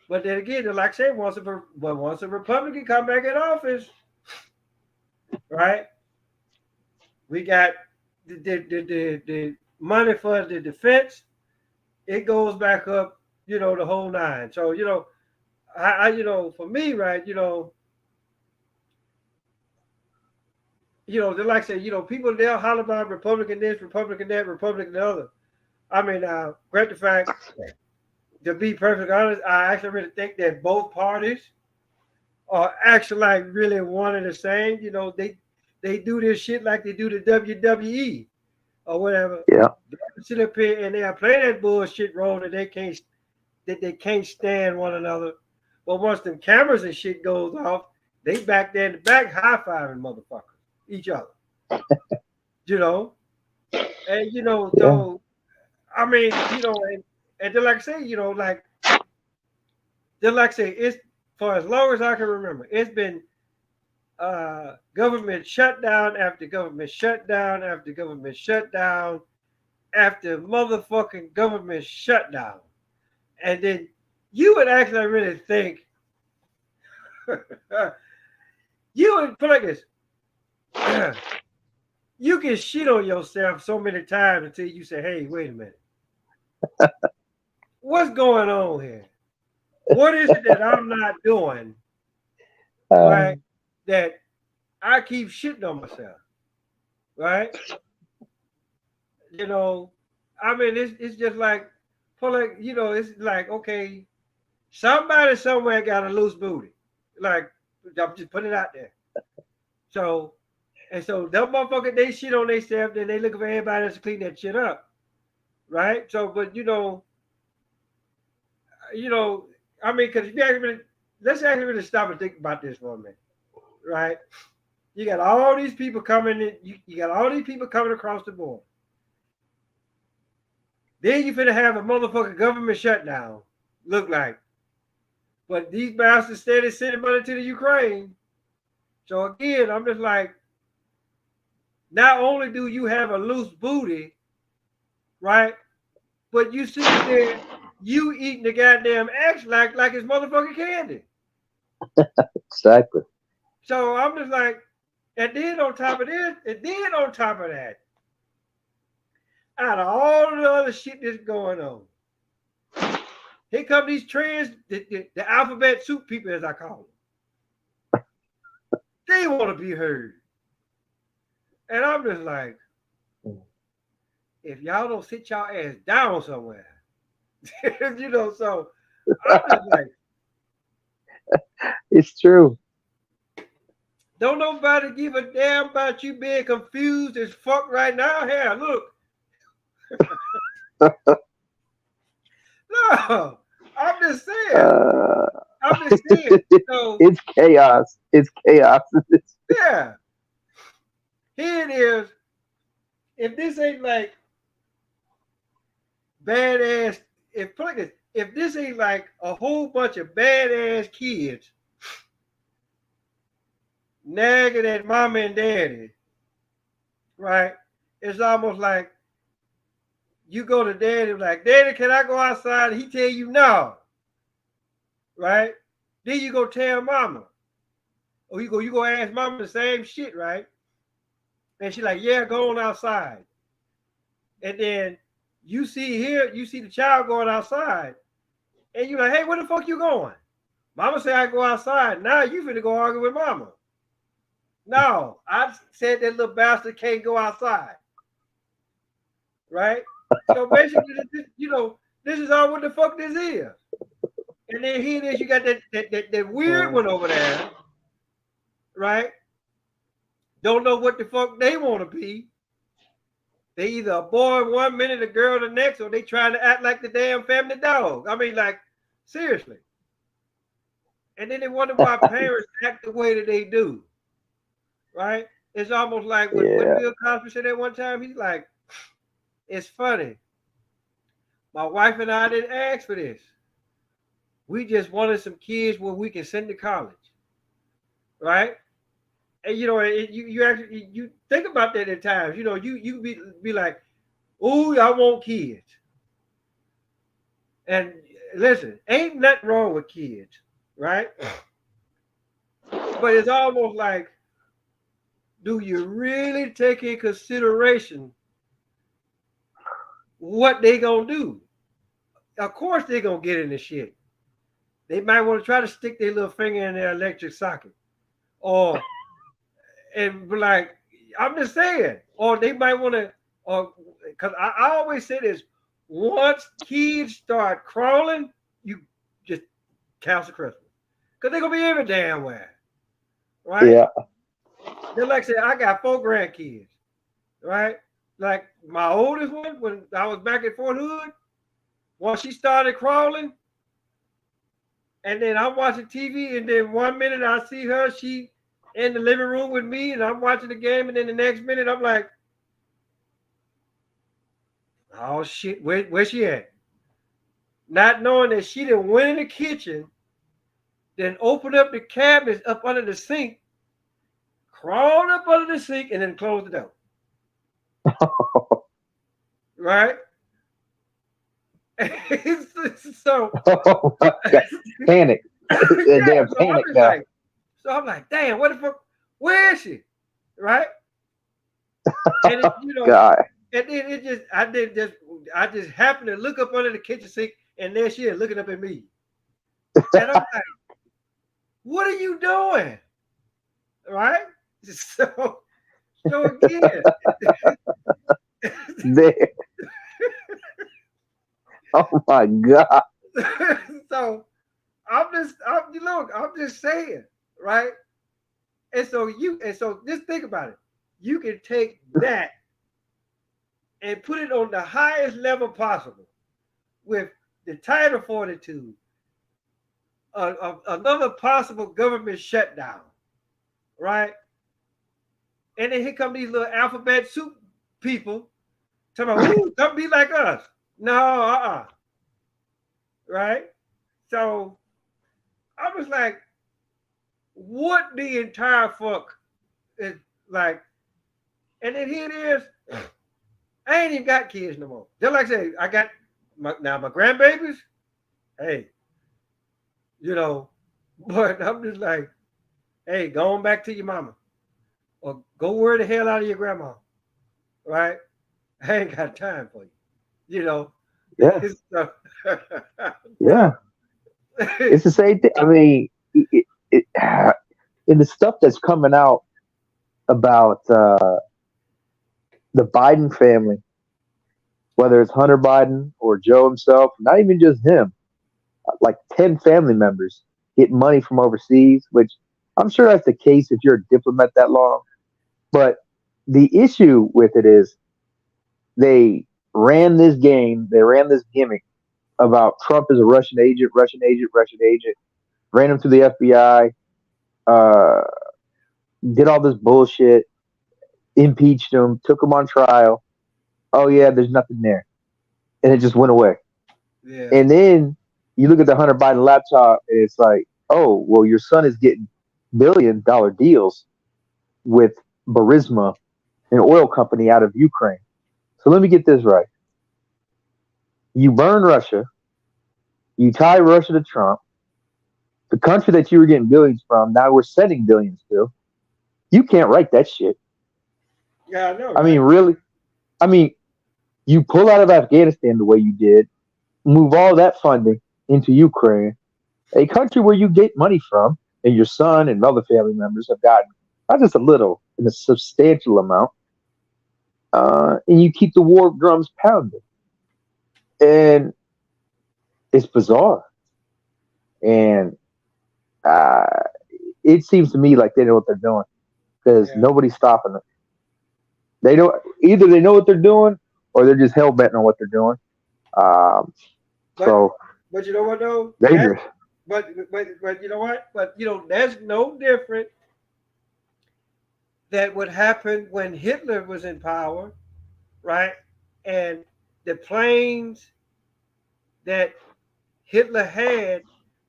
But then again, like I said, once a Republican come back in office, right? We got the money for the defense. It goes back up, the whole nine. So for me, right, they like say, people they'll holler about Republican this, Republican that, Republican the other. I mean, great the fact, to be perfectly honest, I actually really think that both parties are actually like really one and the same. They do this shit like they do the WWE or whatever. Yeah, They sit up here and they play that bullshit role that they can't stand one another. But once them cameras and shit goes off, they back there in the back high fiving motherfuckers each other. You know, and yeah. so I mean, and then like I say, like I say, it's for as long as I can remember, it's been government shutdown after government shutdown after government shutdown after motherfucking government shutdown. And then you would actually really think you would put like this. You can shit on yourself so many times until you say, hey, wait a minute. What's going on here? What is it that I'm not doing? Right? Um, That I keep shitting on myself. Right? You know, I mean, it's just like, it's like, okay, somebody somewhere got a loose booty. Like, I'm just putting it out there. So, and so them motherfuckers, they shit on themselves, then they looking for everybody else to clean that shit up. Right? So, but I mean, because if you actually, let's actually really stop and think about this for a minute. Right? You got all these people coming in, you got all these people coming across the board. Then you finna have a motherfucking government shutdown. Look like. But these bastards steady sending money to the Ukraine. So again, I'm just like, not only do you have a loose booty, right? But you sit there, you eating the goddamn axe like it's motherfucking candy. exactly. So I'm just like, and then on top of this, and then on top of that, out of all the other shit that's going on, here come these the alphabet soup people, as I call them. They want to be heard. And I'm just like, if y'all don't sit y'all ass down somewhere, so I'm just like, It's true. don't nobody give a damn about you being confused as fuck right now. Here, look. No, I'm just saying. Uh, I'm just saying. So it's chaos. It's chaos. yeah, here it is. If this ain't like badass, if this ain't like a whole bunch of badass kids nagging at mama and daddy, right? It's almost like you go to daddy like, Daddy, can I go outside? And he tell you no, right? Then you go tell mama, or you go ask mama the same shit, right? And she like, yeah, go on outside. And then you see the child going outside, and you're like, hey, where the fuck you going? Mama said I go outside. Now you finna go argue with mama. No, I said that little bastard can't go outside. Right? So basically, this is all what the fuck this is. And then here it is, you got that weird one over there, right? Don't know what the fuck they want to be. They either a boy 1 minute, a girl the next, or they trying to act like the damn family dog. I mean, like, seriously. And then they wonder why parents act the way that they do. Right? It's almost like what Bill Cosby said at one time. He's like, it's funny. My wife and I didn't ask for this. We just wanted some kids where we can send to college. Right? And you actually you think about that at times. You be like, oh, I want kids. And listen, ain't nothing wrong with kids, right? But it's almost like, do you really take in consideration what they gonna do? Of course they gonna get in the shit. They might want to try to stick their little finger in their electric socket. And be like, I'm just saying. Or they might want to, because I always say this, once kids start crawling, you just cancel Christmas. Because they're gonna be every damn where. Right? Yeah. Just like I said, I got 4 grandkids, right? Like my oldest one, when I was back at Fort Hood, once she started crawling, and then I'm watching TV, and then 1 minute I see her, she in the living room with me, and I'm watching the game, and then the next minute I'm like, oh shit, where she at? Not knowing that she done went in the kitchen, then opened up the cabinets up under the sink, crawled up under the sink, and then closed the door. Right? So panic. Damn panic now. So I'm like, damn, what the fuck? Where is she? Right? And God. And then I just happened to look up under the kitchen sink, and there she is looking up at me. And I'm like, what are you doing? Right? So again. There. Oh my God. So I'm just saying, right? And so just think about it. You can take that and put it on the highest level possible with the Title 42, another possible government shutdown, right? And then here come these little alphabet soup people talking about, ooh, don't be like us. No, right? So I was like, what the entire fuck is like? And then here it is. I ain't even got kids no more. Just like I say, I got my grandbabies. Hey, but I'm just like, hey, going back to your mama, or go worry the hell out of your grandma, right? I ain't got time for you, Yeah. So, Yeah. It's the same thing. I mean, in the stuff that's coming out about the Biden family, whether it's Hunter Biden or Joe himself, not even just him, like 10 family members get money from overseas, which I'm sure that's the case if you're a diplomat that long. But the issue with it is they ran this game, they ran this gimmick about Trump is a Russian agent, Russian agent, Russian agent, ran him through the FBI, uh, did all this bullshit, impeached him, took him on trial. Oh, yeah, there's nothing there. And it just went away. Yeah. And then you look at the Hunter Biden laptop, and it's like, oh, well, your son is getting $1 billion deals with Burisma, an oil company out of Ukraine. So let me get this right. You burn Russia, you tie Russia to Trump, the country that you were getting billions from, now we're sending billions to. You can't write that shit. Yeah, I know. I Right? mean, really? I mean, you pull out of Afghanistan the way you did, move all that funding into Ukraine, a country where you get money from, and your son and other family members have gotten not just a little, and a substantial amount, and you keep the war drums pounding. And it's bizarre. And uh, it seems to me like they know what they're doing because Yeah. nobody's stopping them. They don't either. They know what they're doing, or they're just hell bent on what they're doing. Um, But so but you know what though? dangerous. But you know what? But you know, that's no different that what happened when Hitler was in power, right? And the planes that Hitler had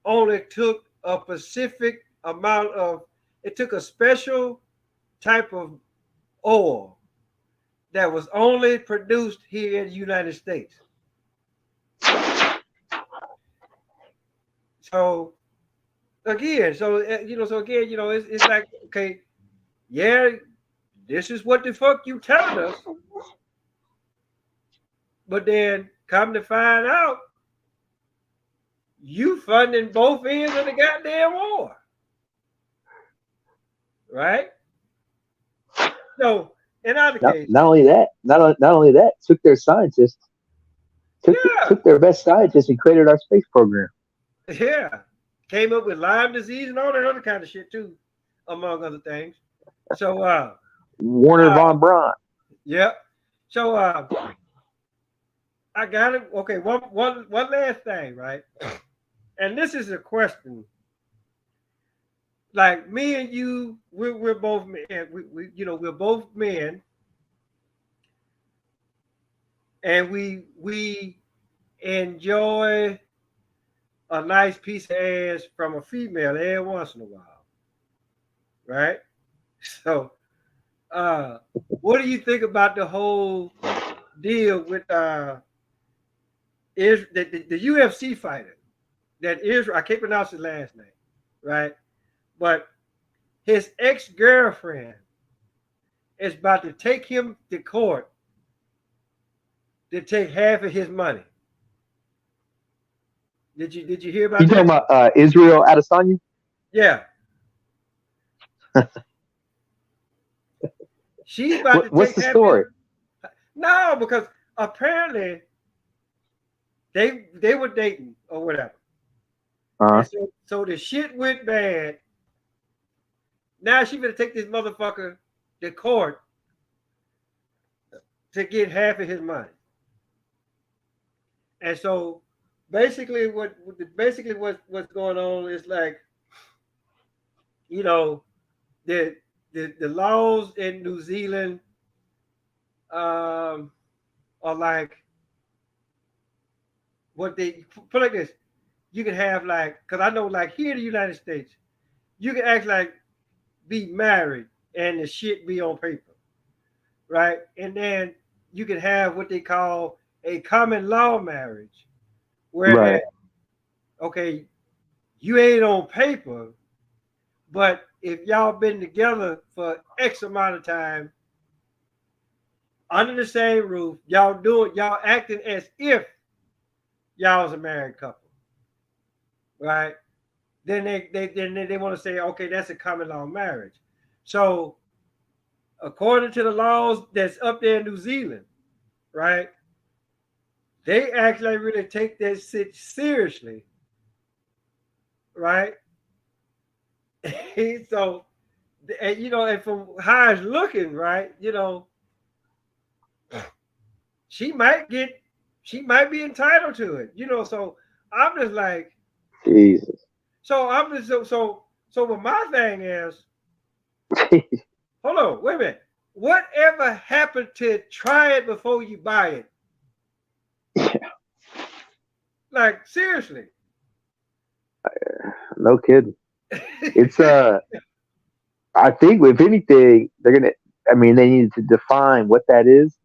only took a specific amount of, it took a special type of oil that was only produced here in the United States. So again, so again, it's like, okay, yeah, this is what the fuck you telling us, but then come to find out, you funding both ends of the goddamn war, right? So in other Not cases, only that, not only that, took their scientists, yeah, took their best scientists and created our space program. yeah, came up with Lyme disease and all that other kind of shit too, among other things. So Warner uh, von Braun. yeah. So I got it. Okay, one last thing, right? And this is a question. Like me and you, we're both men. We're both men, and we enjoy a nice piece of ass from a female every once in a while, right? So, what do you think about the whole deal with is the UFC fighter that Israel? I can't pronounce his last name, right? But his ex girlfriend is about to take him to court to take half of his money. Did you hear You about talking that? about Israel Adesanya? Yeah, she's about to What's take the half his. story? No, because apparently they were dating or whatever, Uh, and so the shit went bad. Now she gonna take this motherfucker to court to get half of his money. And so what's going on is like, you know, the the laws in New Zealand are like what they put like this. You can have like, because I know like here in the United States, you can act like be married and the shit be on paper, right? And then you can have what they call a common law marriage, where right. okay, you ain't on paper, but if y'all been together for X amount of time under the same roof, y'all acting as if y'all was a married couple, right? then they want to say, okay, that's a common law marriage. So according to the laws that's up there in New Zealand, right? They actually really take that shit seriously, right? So, and and from how it's looking, right? She might get, she might be entitled to it. So I'm just like, Jesus. so I'm just But my thing is, hold on, wait a minute. Whatever happened to try it before you buy it? Yeah, Like seriously. no kidding. It's I think if anything, they're gonna. I mean, they need to define what that is,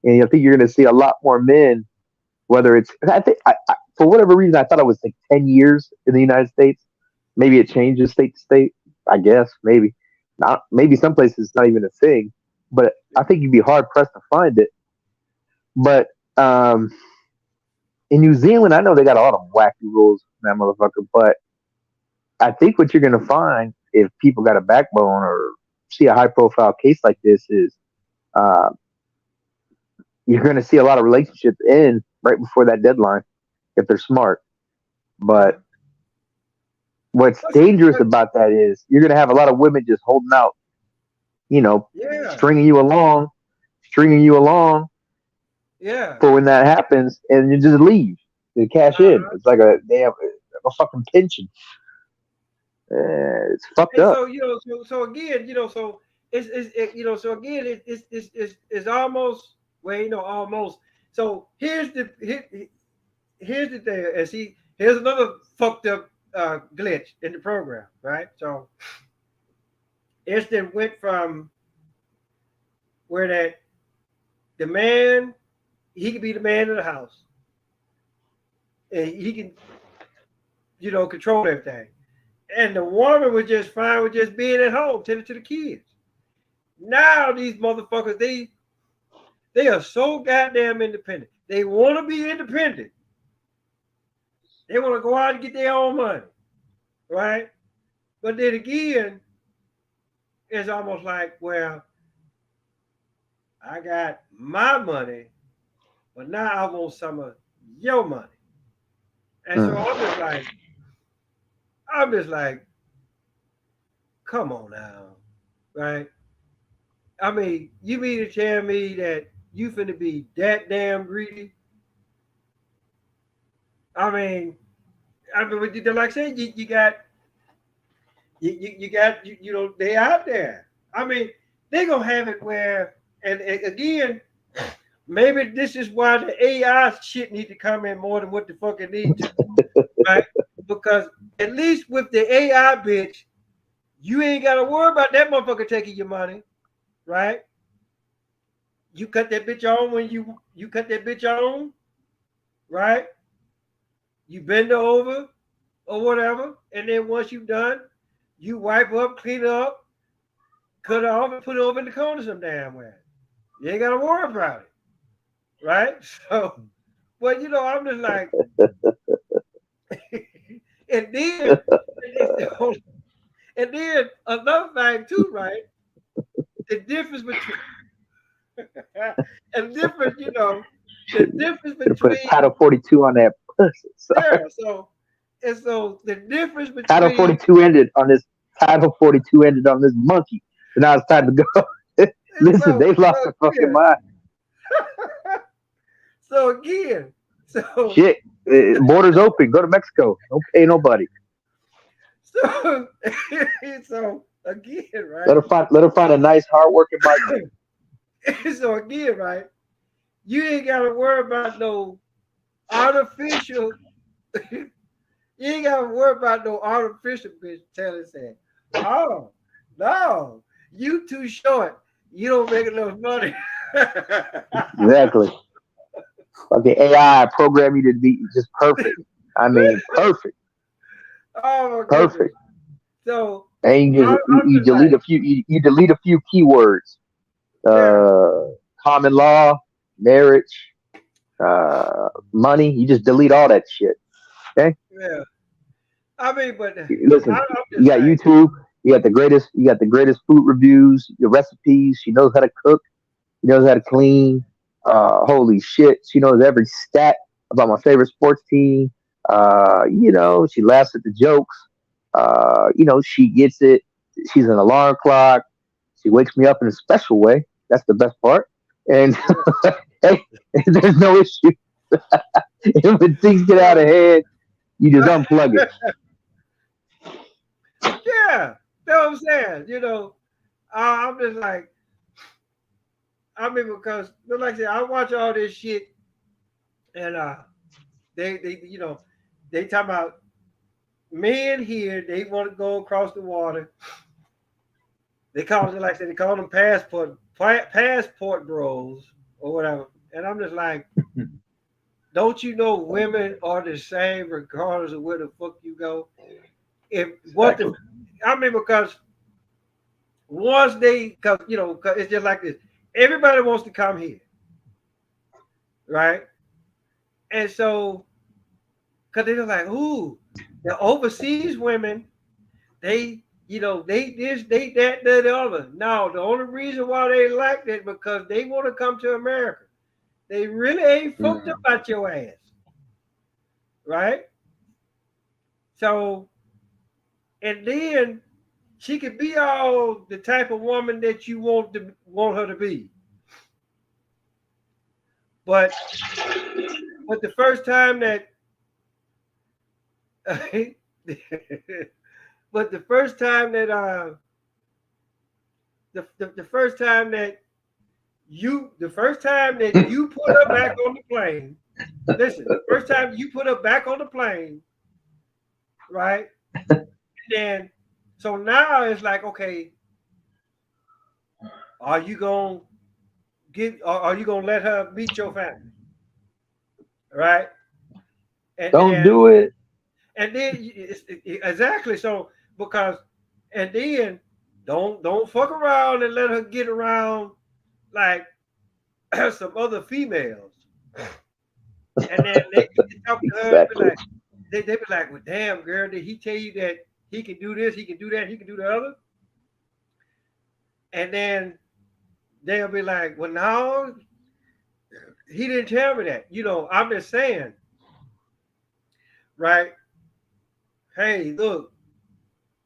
and I think you're gonna see a lot more men. Whether it's, I think, for whatever reason, I thought it was like 10 years in the United States. Maybe it changes state to state. I guess maybe not. Maybe some places it's not even a thing. But I think you'd be hard pressed to find it. But in New Zealand, I know they got a lot of wacky rules, in that motherfucker. But I think what you're gonna find if people got a backbone or see a high profile case like this is uh, you're gonna see a lot of relationships end right before that deadline if they're smart. Yeah. But what's But see, dangerous about that is you're gonna have a lot of women just holding out, you know, yeah, stringing you along, stringing you along yeah. for when that happens, and you just leave. You cash in. Uh-huh. It's like a fucking pension. It's fucked And up. so so again, so again, it's almost, well, almost. So here's the thing, and see, here's another fucked up glitch in the program, right? So it's then went from where that the man, he could be the man of the house, and he can control everything, and the woman was just fine with just being at home tending to the kids. Now these motherfuckers, they are so goddamn independent. They want to be independent. They want to go out and get their own money, right? But then again, it's almost like, well, I got my money, but now I want some of your money. And so Mm. I'm just like, come on now, right? I mean, you mean to tell me that you finna be that damn greedy? I mean, like I said, you got you got they out there. I mean, they gonna have it where, and again, maybe this is why the AI shit need to come in more than what the fuck it need to, right? Because at least with the AI bitch, you ain't gotta worry about that motherfucker taking your money, right? You cut that bitch on when you cut that bitch on, right? You bend her over or whatever, and then once you done, you wipe up, clean up, cut it off, and put it over in the corner some damn way. You ain't gotta worry about it, right? So, but I'm just like, and then, and then another thing too, right? The difference between, and difference, the difference Should have put a between, Title 42 on that pussy. yeah. So the difference Title between, 42 ended on this. Title 42 ended on this monkey. So now it's time to go. Listen, they lost their fucking again, mind. so again, so Shit. Borders open. Go to Mexico. Don't pay nobody. so so again, Let right? her find. Let her find a nice, hardworking migrant. So again, right? You ain't gotta worry about no artificial. You ain't gotta worry about no artificial bitch telling saying, "Oh no, you too short. You don't make enough money." Exactly. Okay, AI program you to be just perfect. I mean, perfect, Oh my goodness. perfect. So And I'm you just delete like, a few. You delete a few keywords. yeah, Common law, marriage, money. You just delete all that shit. Okay. yeah. I mean, but Listen, I'm you just got saying. YouTube. You got the greatest food reviews, your recipes. She knows how to cook. She knows how to clean. Holy shit, she knows every stat about my favorite sports team. She laughs at the jokes. She gets it. She's an alarm clock. She wakes me up in a special way. That's the best part. And hey, there's no issue. And when things get out of hand, you just unplug it. Yeah, that's what I'm saying. I'm just like, I mean, because like I said, I watch all this shit, and they talk about men here. They want to go across the water. They call it like I said, they call them passport bros or whatever. And I'm just like, don't you know women are the same regardless of where the fuck you go? If what the Exactly. I mean, because once because 'cause it's just like this. Everybody wants to come here, right? And so, because they're like, ooh, the overseas women, they this, they that, the other. No, the only reason why they like that because they want to come to America. They really ain't fucked up Mhm. about your ass, right? So, and then she could be all the type of woman that you want her to be, but the first time that but the first time that you put her back on the plane. Listen, the first time you put her back on the plane, right? Then so now it's like, okay, are you gonna are you gonna let her meet your family, right? And Don't then do it. exactly so because and then don't fuck around and let her get around like some other females, and then they get to talk to her and be Exactly. like, they be like, well, damn girl, did he tell you that he can do this, he can do that, he can do the other? And then they'll be like, well, no, he didn't tell me that. I'm just saying, right? Hey, look,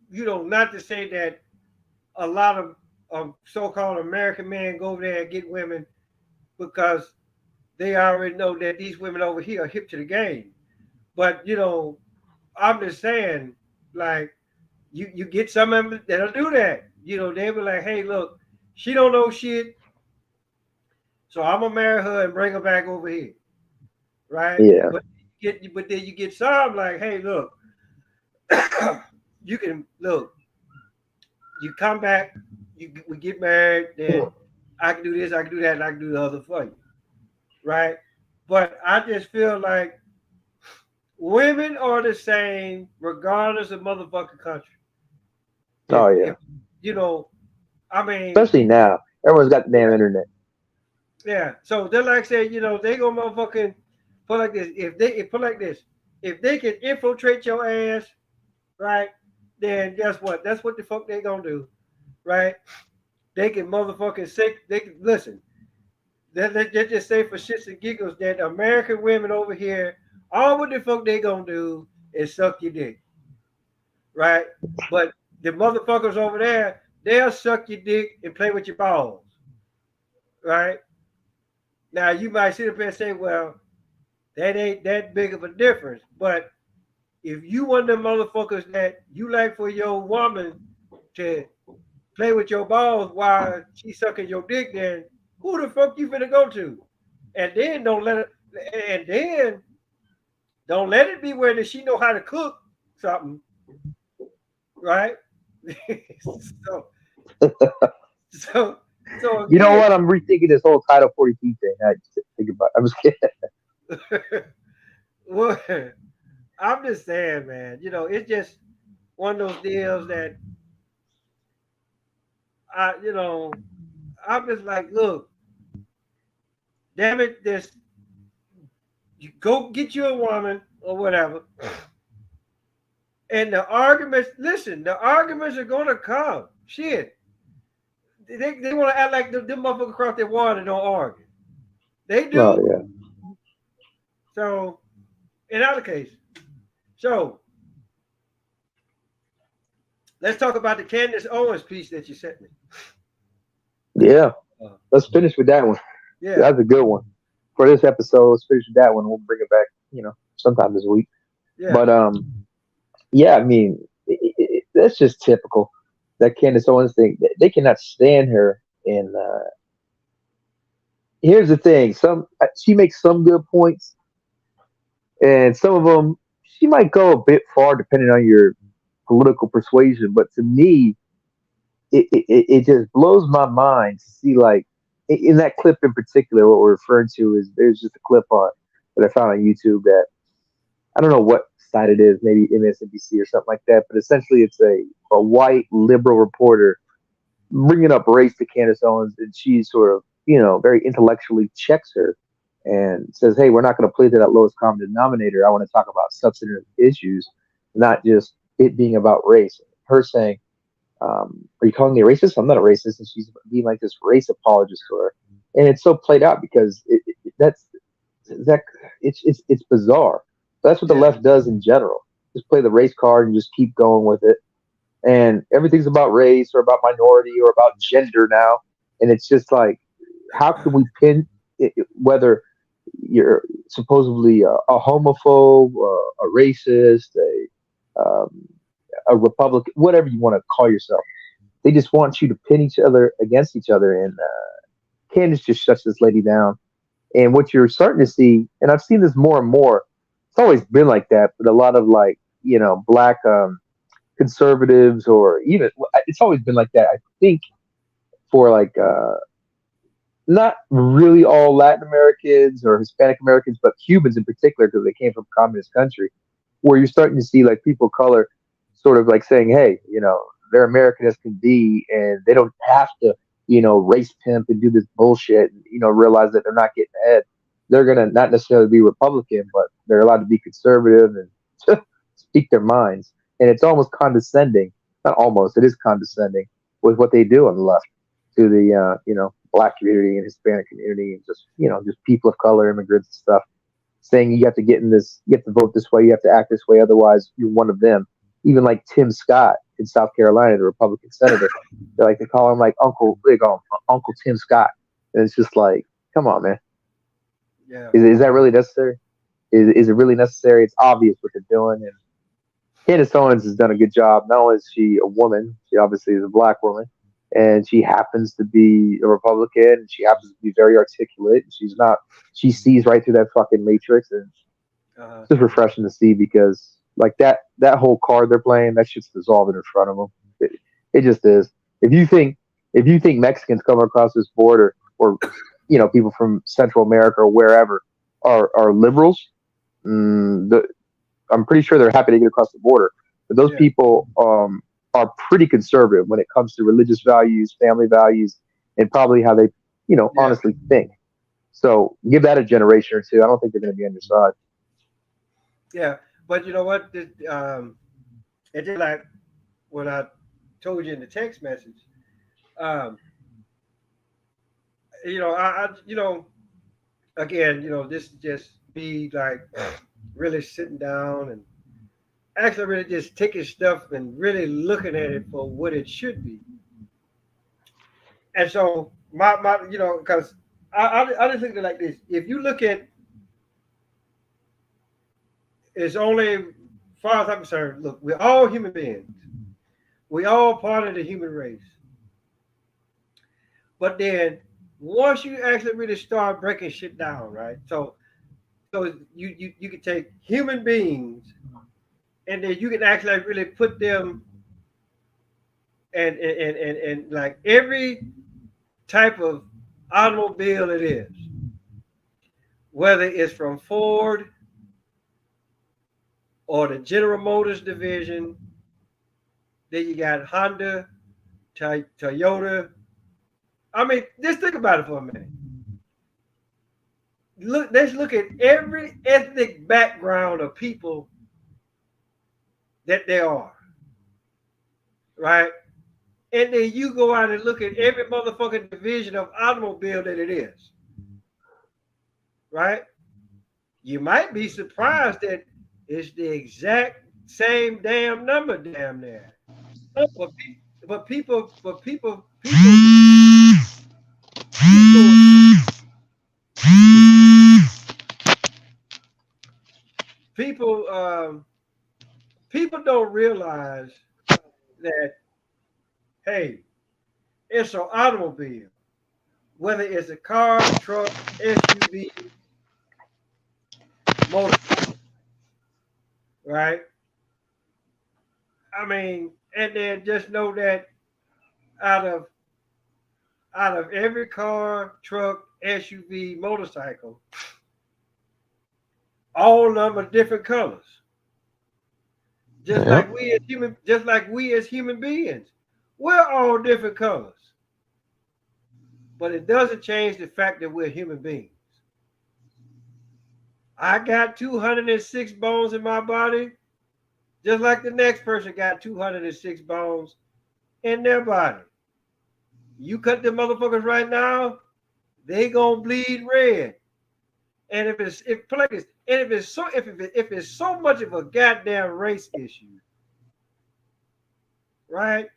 not to say that a lot of so-called American men go over there and get women because they already know that these women over here are hip to the game. But I'm just saying, like, you get some of them that'll do that. They'll be like, hey, look, she don't know shit, so I'm gonna marry her and bring her back over here, right? Yeah. But then you get some like, hey, look, you can look, you come back, we get married, then I can do this, I can do that, and I can do the other for you, right? But I just feel like women are the same regardless of motherfucking country. Oh If yeah. you know, I mean, Especially now, everyone's got the damn internet. yeah. So they're like saying, they gonna motherfucking put like this. Put like this, if they can infiltrate your ass, right? Then guess what? That's what the fuck they gonna do, right? They can motherfucking say they can listen. They just say for shits and giggles that American women over here, all what the fuck they gonna do is suck your dick, right? But the motherfuckers over there, they'll suck your dick and play with your balls, right? Now you might sit up there and say, well, that ain't that big of a difference. But if you one of them motherfuckers that you like for your woman to play with your balls while she sucking your dick, then who the fuck you finna go to? And then and then don't let it be where that she know how to cook something, right? so so so You know again, what? I'm rethinking this whole Title 42 thing. I just think about. I'm just kidding. well, I'm just saying, man. It's just one of those deals that I, I'm just like, look, damn it, this you go get you a woman or whatever, And the arguments, listen, the arguments are gonna come. Shit. They want to act like them motherfuckers across their water and don't argue. They Oh do. yeah. So in our case, so let's talk about the Candace Owens piece that you sent me. Yeah. Uh, Let's finish with that one. yeah, That's a good one for this episode. Let's finish with that one. We'll bring it back, sometime this week. yeah, But yeah. I mean, that's just typical. That Candace Owens thing. They cannot stand her. And here's the thing: she makes some good points, and some of them she might go a bit far depending on your political persuasion. But to me, it just blows my mind to see like in that clip in particular. What we're referring to is there's just a clip on that I found on YouTube that I don't know what site it is, maybe MSNBC or something like that. But essentially, it's a white liberal reporter bringing up race to Candace Owens, and she sort of very intellectually checks her and says, "Hey, we're not going to play to that lowest common denominator. I want to talk about substantive issues, not just it being about race." Her saying, "Are you calling me a racist? I'm not a racist," and she's being like this race apologist to her, and it's so played out because that it's bizarre. That's what the yeah, left does in general. Just play the race card and just keep going with it, and everything's about race or about minority or about gender now, and it's just like, how can we pin whether you're supposedly a homophobe, a racist, a Republican, whatever you want to call yourself? They just want you to pin each other against each other. And Candace just shuts this lady down. And what you're starting to see, and I've seen this more and more, it's always been like that, but a lot of like, black conservatives, or even, it's always been like that, I think, for like, not really all Latin Americans or Hispanic Americans, but Cubans in particular, because they came from communist country, where you're starting to see like people of color sort of like saying, "Hey, they're American as can be, and they don't have to, race pimp and do this bullshit, and realize that they're not getting ahead. They're gonna not necessarily be Republican, but they're allowed to be conservative and speak their minds." And it's almost condescending, not almost, it is condescending with what they do on the left to the black community and Hispanic community, and just just people of color, immigrants and stuff, saying you have to get in this, you have to vote this way, you have to act this way, otherwise you're one of them. Even like Tim Scott in South Carolina, the Republican senator, they call him like Uncle, they call him Uncle Tim Scott, and it's just like, come on, man, yeah, is that really necessary? Is it really necessary? It's obvious what they're doing, and Candace Owens has done a good job. Not only is she a woman, she obviously is a black woman, and she happens to be a Republican, and she happens to be very articulate. And she's not, she sees right through that fucking matrix, and uh-huh. it's just refreshing to see because like that whole card they're playing, that shit's dissolving in front of them. It just is. If you think Mexicans coming across this border, or people from Central America or wherever are liberals, I'm pretty sure they're happy to get across the border. But those Yeah, people are pretty conservative when it comes to religious values, family values, and probably how they, yeah, honestly think. So give that a generation or two. I don't think they're going to be on your side. yeah. But you know what? It's just like what I told you in the text message. Um, again, this just be like really sitting down and actually really just taking stuff and really looking at it for what it should be. And so because I just think of it like this: if you look at, it's only, far as I'm concerned, look, we're all human beings. We all part of the human race. But then once you actually really start breaking shit down, right? So you can take human beings and then you can actually like really put them and like every type of automobile it is, whether it's from Ford or the General Motors division, then you got Honda, Toyota. I mean, just think about it for a minute. Let's look at every ethnic background of people that they are, right? And then you go out and look at every motherfucking division of automobile that it is, right? You might be surprised that it's the exact same damn number damn there. But, people, people, people don't realize that, hey, it's an automobile, whether it's a car, truck, SUV, motorcycle, right? I mean, and then just know that out of out of every car, truck, SUV, motorcycle, all of them are different colors. Yeah. Just like we as human beings, we're all different colors. But it doesn't change the fact that we're human beings. I got 206 bones in my body, just like the next person got 206 bones in their body. You cut them motherfuckers right now, they gonna bleed red. And if it's so much of a goddamn race issue, right?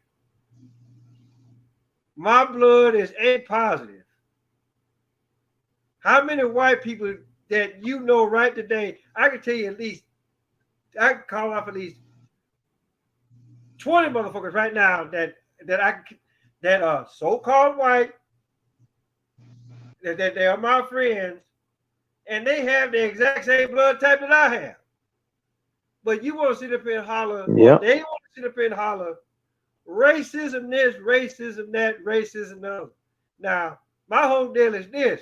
My blood is A positive. How many white people that you know right today? I can tell you at least, I can call off at least 20 motherfuckers right now that are so-called white, that they are my friends, and they have the exact same blood type that I have. But you want to sit up here and holler, or Yeah. they want to sit up here and holler, racism this, racism that, racism the other. Now, my whole deal is this.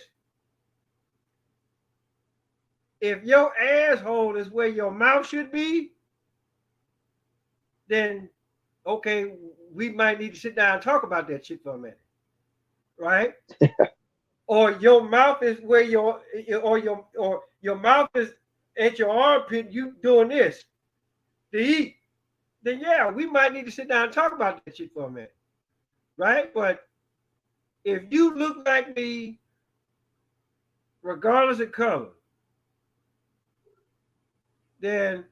If your asshole is where your mouth should be, then okay, we might need to sit down and talk about that shit for a minute. Right? Or your mouth is where your mouth is at your armpit, you doing this to eat, then yeah, we might need to sit down and talk about that shit for a minute. Right? But if you look like me, regardless of color, then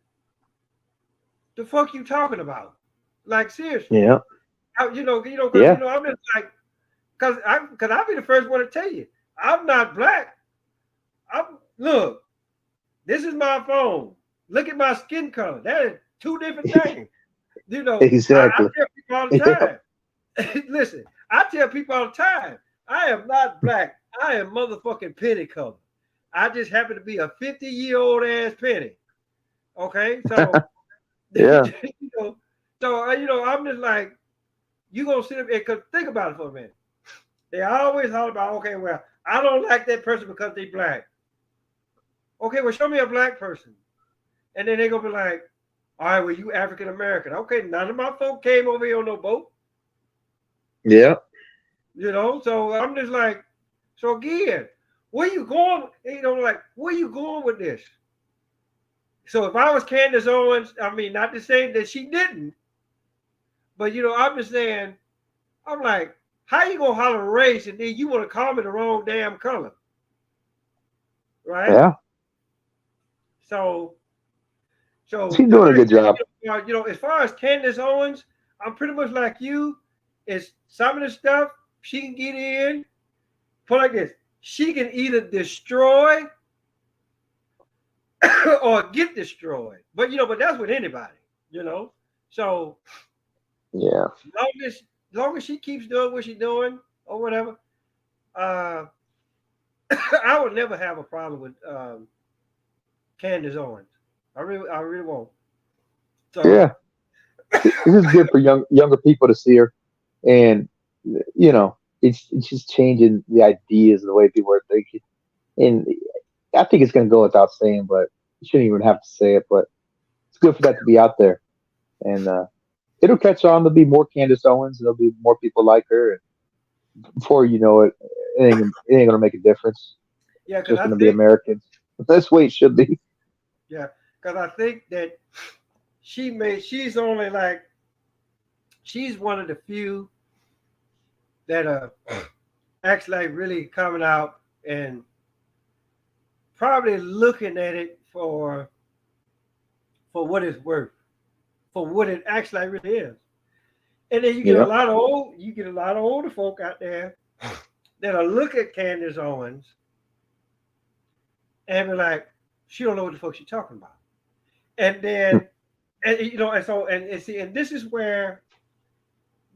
the fuck you talking about? Like seriously. Yeah. Cause Yeah. I'm just like, cause I'll be the first one to tell you, I'm not black. Look, this is my phone. Look at my skin color. That is two different things. Exactly. I tell people all the time. Listen, I tell people all the time, I am not black. I am motherfucking penny color. I just happen to be a 50-year-old ass penny. Okay, so Yeah. I'm just like, you gonna sit up and cause think about it for a minute. They always holler about, okay, well, I don't like that person because they black. Okay, well, show me a black person. And then they gonna be like, all right, well, you African American. Okay, none of my folk came over here on no boat. Yeah. So I'm just like, so again, where you going? Where you going with this? So if I was Candace Owens, I mean, not to say that she didn't, but I'm just saying, I'm like, how you gonna holler race and then you want to call me the wrong damn color, right? Yeah. So She's doing a good job. As far as Candace Owens, I'm pretty much like you. It's some of the stuff she can get in. Put like this, she can either destroy or get destroyed. But that's with anybody, So Yeah. long as she keeps doing what she's doing or whatever, I would never have a problem with Candace Owens. I really won't. So Yeah. This is good for younger people to see her, and it's just changing the ideas and the way people are thinking. And I think it's going to go without saying, but you shouldn't even have to say it. But it's good for that to be out there, and it'll catch on. There'll be more Candace Owens. There'll be more people like her. And before you know it, it ain't going to make a difference. yeah, It's because just going to be Americans. That's the way it should be. yeah, because I think that she's only like she's one of the few that are actually like really coming out and probably looking at it for what it's worth, for what it actually really is. And then Yeah. you get a lot of older folk out there that'll look at Candace Owens and be like, she don't know what the fuck she's talking about. And then and so and see, and this is where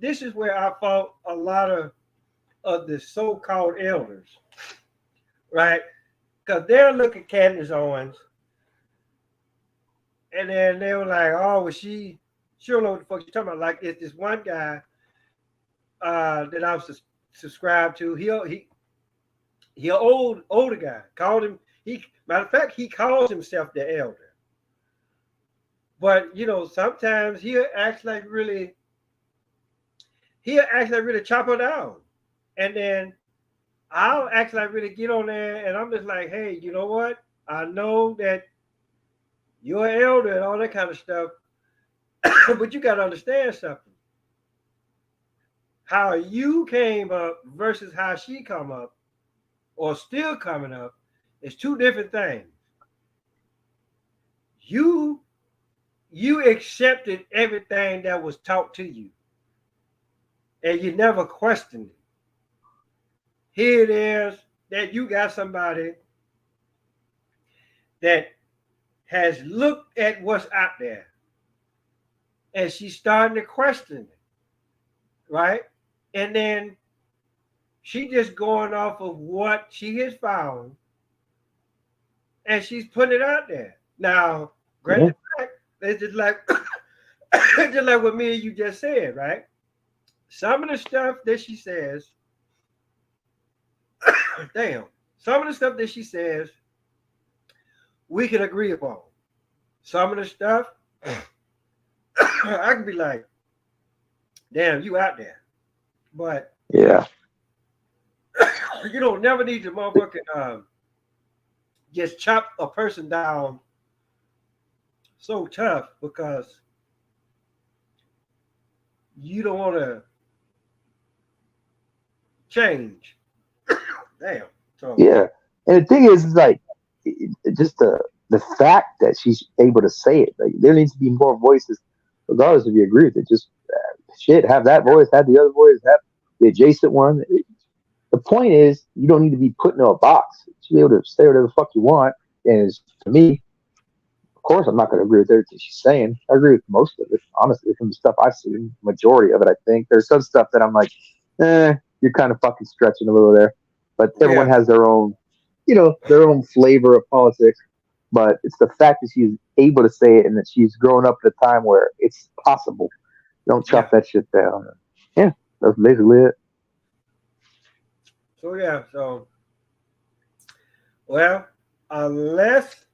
I fault a lot of the so-called elders, right? Because they're looking at Candace Owens, and then they were like, "Oh, well, she don't know what the fuck she's talking about." Like, it's this one guy that I was subscribed to. He older guy. Called him. He matter of fact, he calls himself the elder. But sometimes he'll actually really chop her down, and then I'll actually really get on there, and I'm just like, hey, you know what? I know that you're an elder and all that kind of stuff, but you got to understand something. How you came up versus how she come up, or still coming up, is two different things. You accepted everything that was taught to you, and you never questioned it. Here it is that you got somebody that has looked at what's out there, and she's starting to question it, right? And then she just going off of what she has found, and she's putting it out there. Now, granted, it's just like just like what me and you just said, right? Some of the stuff that she says, damn, some of the stuff that she says, we can agree upon. Some of the stuff, I can be like, damn, you out there. But Yeah. you don't never need to motherfucking just chop a person down so tough because you don't want to change. Damn. So Yeah. And the thing is like, just the fact that she's able to say it. Like, there needs to be more voices, regardless if you agree with it. Just shit, have that voice, have the other voice, have the adjacent one. The point is, you don't need to be put in a box. You should be able to say whatever the fuck you want. And to me, of course, I'm not going to agree with everything she's saying. I agree with most of it, honestly, from the stuff I've seen. Majority of it, I think. There's some stuff that I'm like, you're kind of fucking stretching a little there. But everyone yeah, has their own, their own flavor of politics. But it's the fact that she's able to say it and that she's grown up at a time where it's possible. Don't yeah. chop that shit down. Yeah, that's basically it. So yeah, so well, unless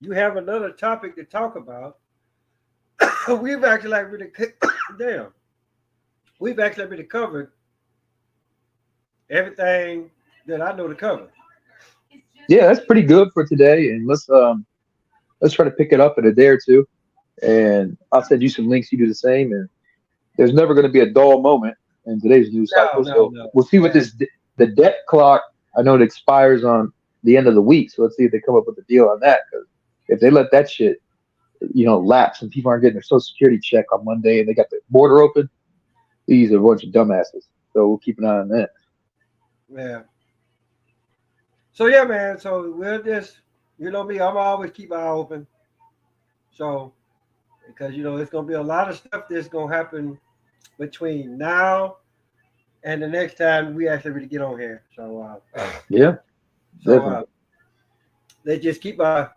you have another topic to talk about, we've actually like really damn, we've actually really covered everything that I know to cover. Yeah, that's pretty good for today. And let's try to pick it up in a day or two. And I'll send you some links. You do the same. And there's never going to be a dull moment in today's news No, cycle. no, So no. we'll see what Yeah, the debt clock. I know it expires on the end of the week. So let's see if they come up with a deal on that. Because if they let that shit, lapse and people aren't getting their Social Security check on Monday and they got the border open, these are a bunch of dumbasses. So we'll keep an eye on that. yeah. So yeah, man. So we'll just, me, I'm always keep my eye open. So because it's gonna be a lot of stuff that's gonna happen between now and the next time we actually really get on here. So Yeah, so definitely. they just keep what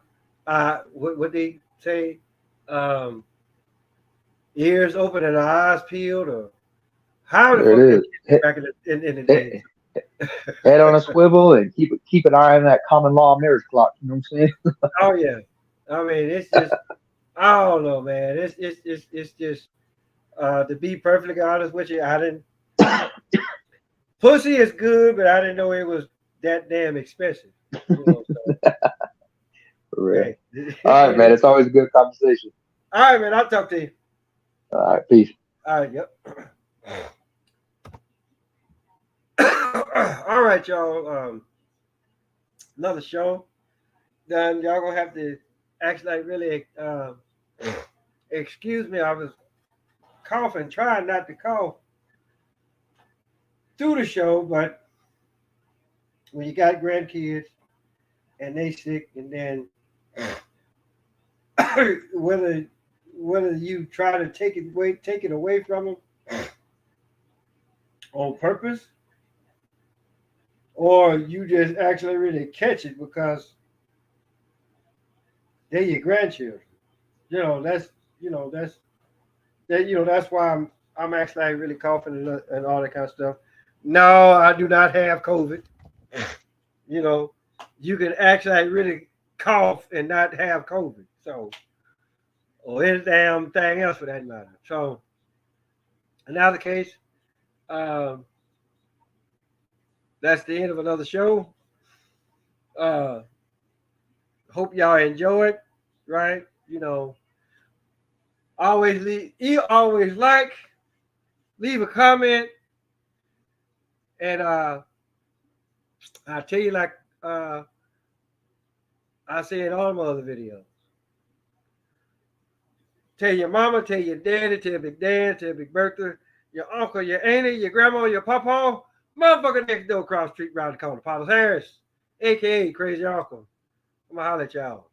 they say, um, ears open and eyes peeled, or how the There fuck they it did is. it back in the day. Head on a swivel and keep an eye on that common law marriage clock. You know what I'm saying? Oh yeah, I mean it's just I don't know, man. It's just to be perfectly honest with you, I didn't. Pussy is good, but I didn't know it was that damn expensive. So, For real. hey, All right, man. It's always a good conversation. All right, man. I'll talk to you. All right, peace. All right, yep. All right, y'all. Another show. Then y'all gonna have to actually really excuse me. I was coughing, trying not to cough through the show, but when you got grandkids and they sick, and then whether you try to take it away from them on purpose, or you just actually really catch it because they're your grandchildren. That's that's why I'm actually really coughing and all that kind of stuff. No, I do not have COVID. You know, you can actually really cough and not have COVID. So, or any damn thing else for that matter. So, in either case, um, that's the end of another show. Uh, hope y'all enjoy it. Right? Always always leave a comment, and I tell you like I say in all my other videos. Tell your mama, tell your daddy, tell Big Dan, tell Big Bertha, your uncle, your auntie, your grandma, your papa, motherfucker next door across the street round the corner, Paulus Harris, aka Crazy Uncle. I'm gonna holler at y'all.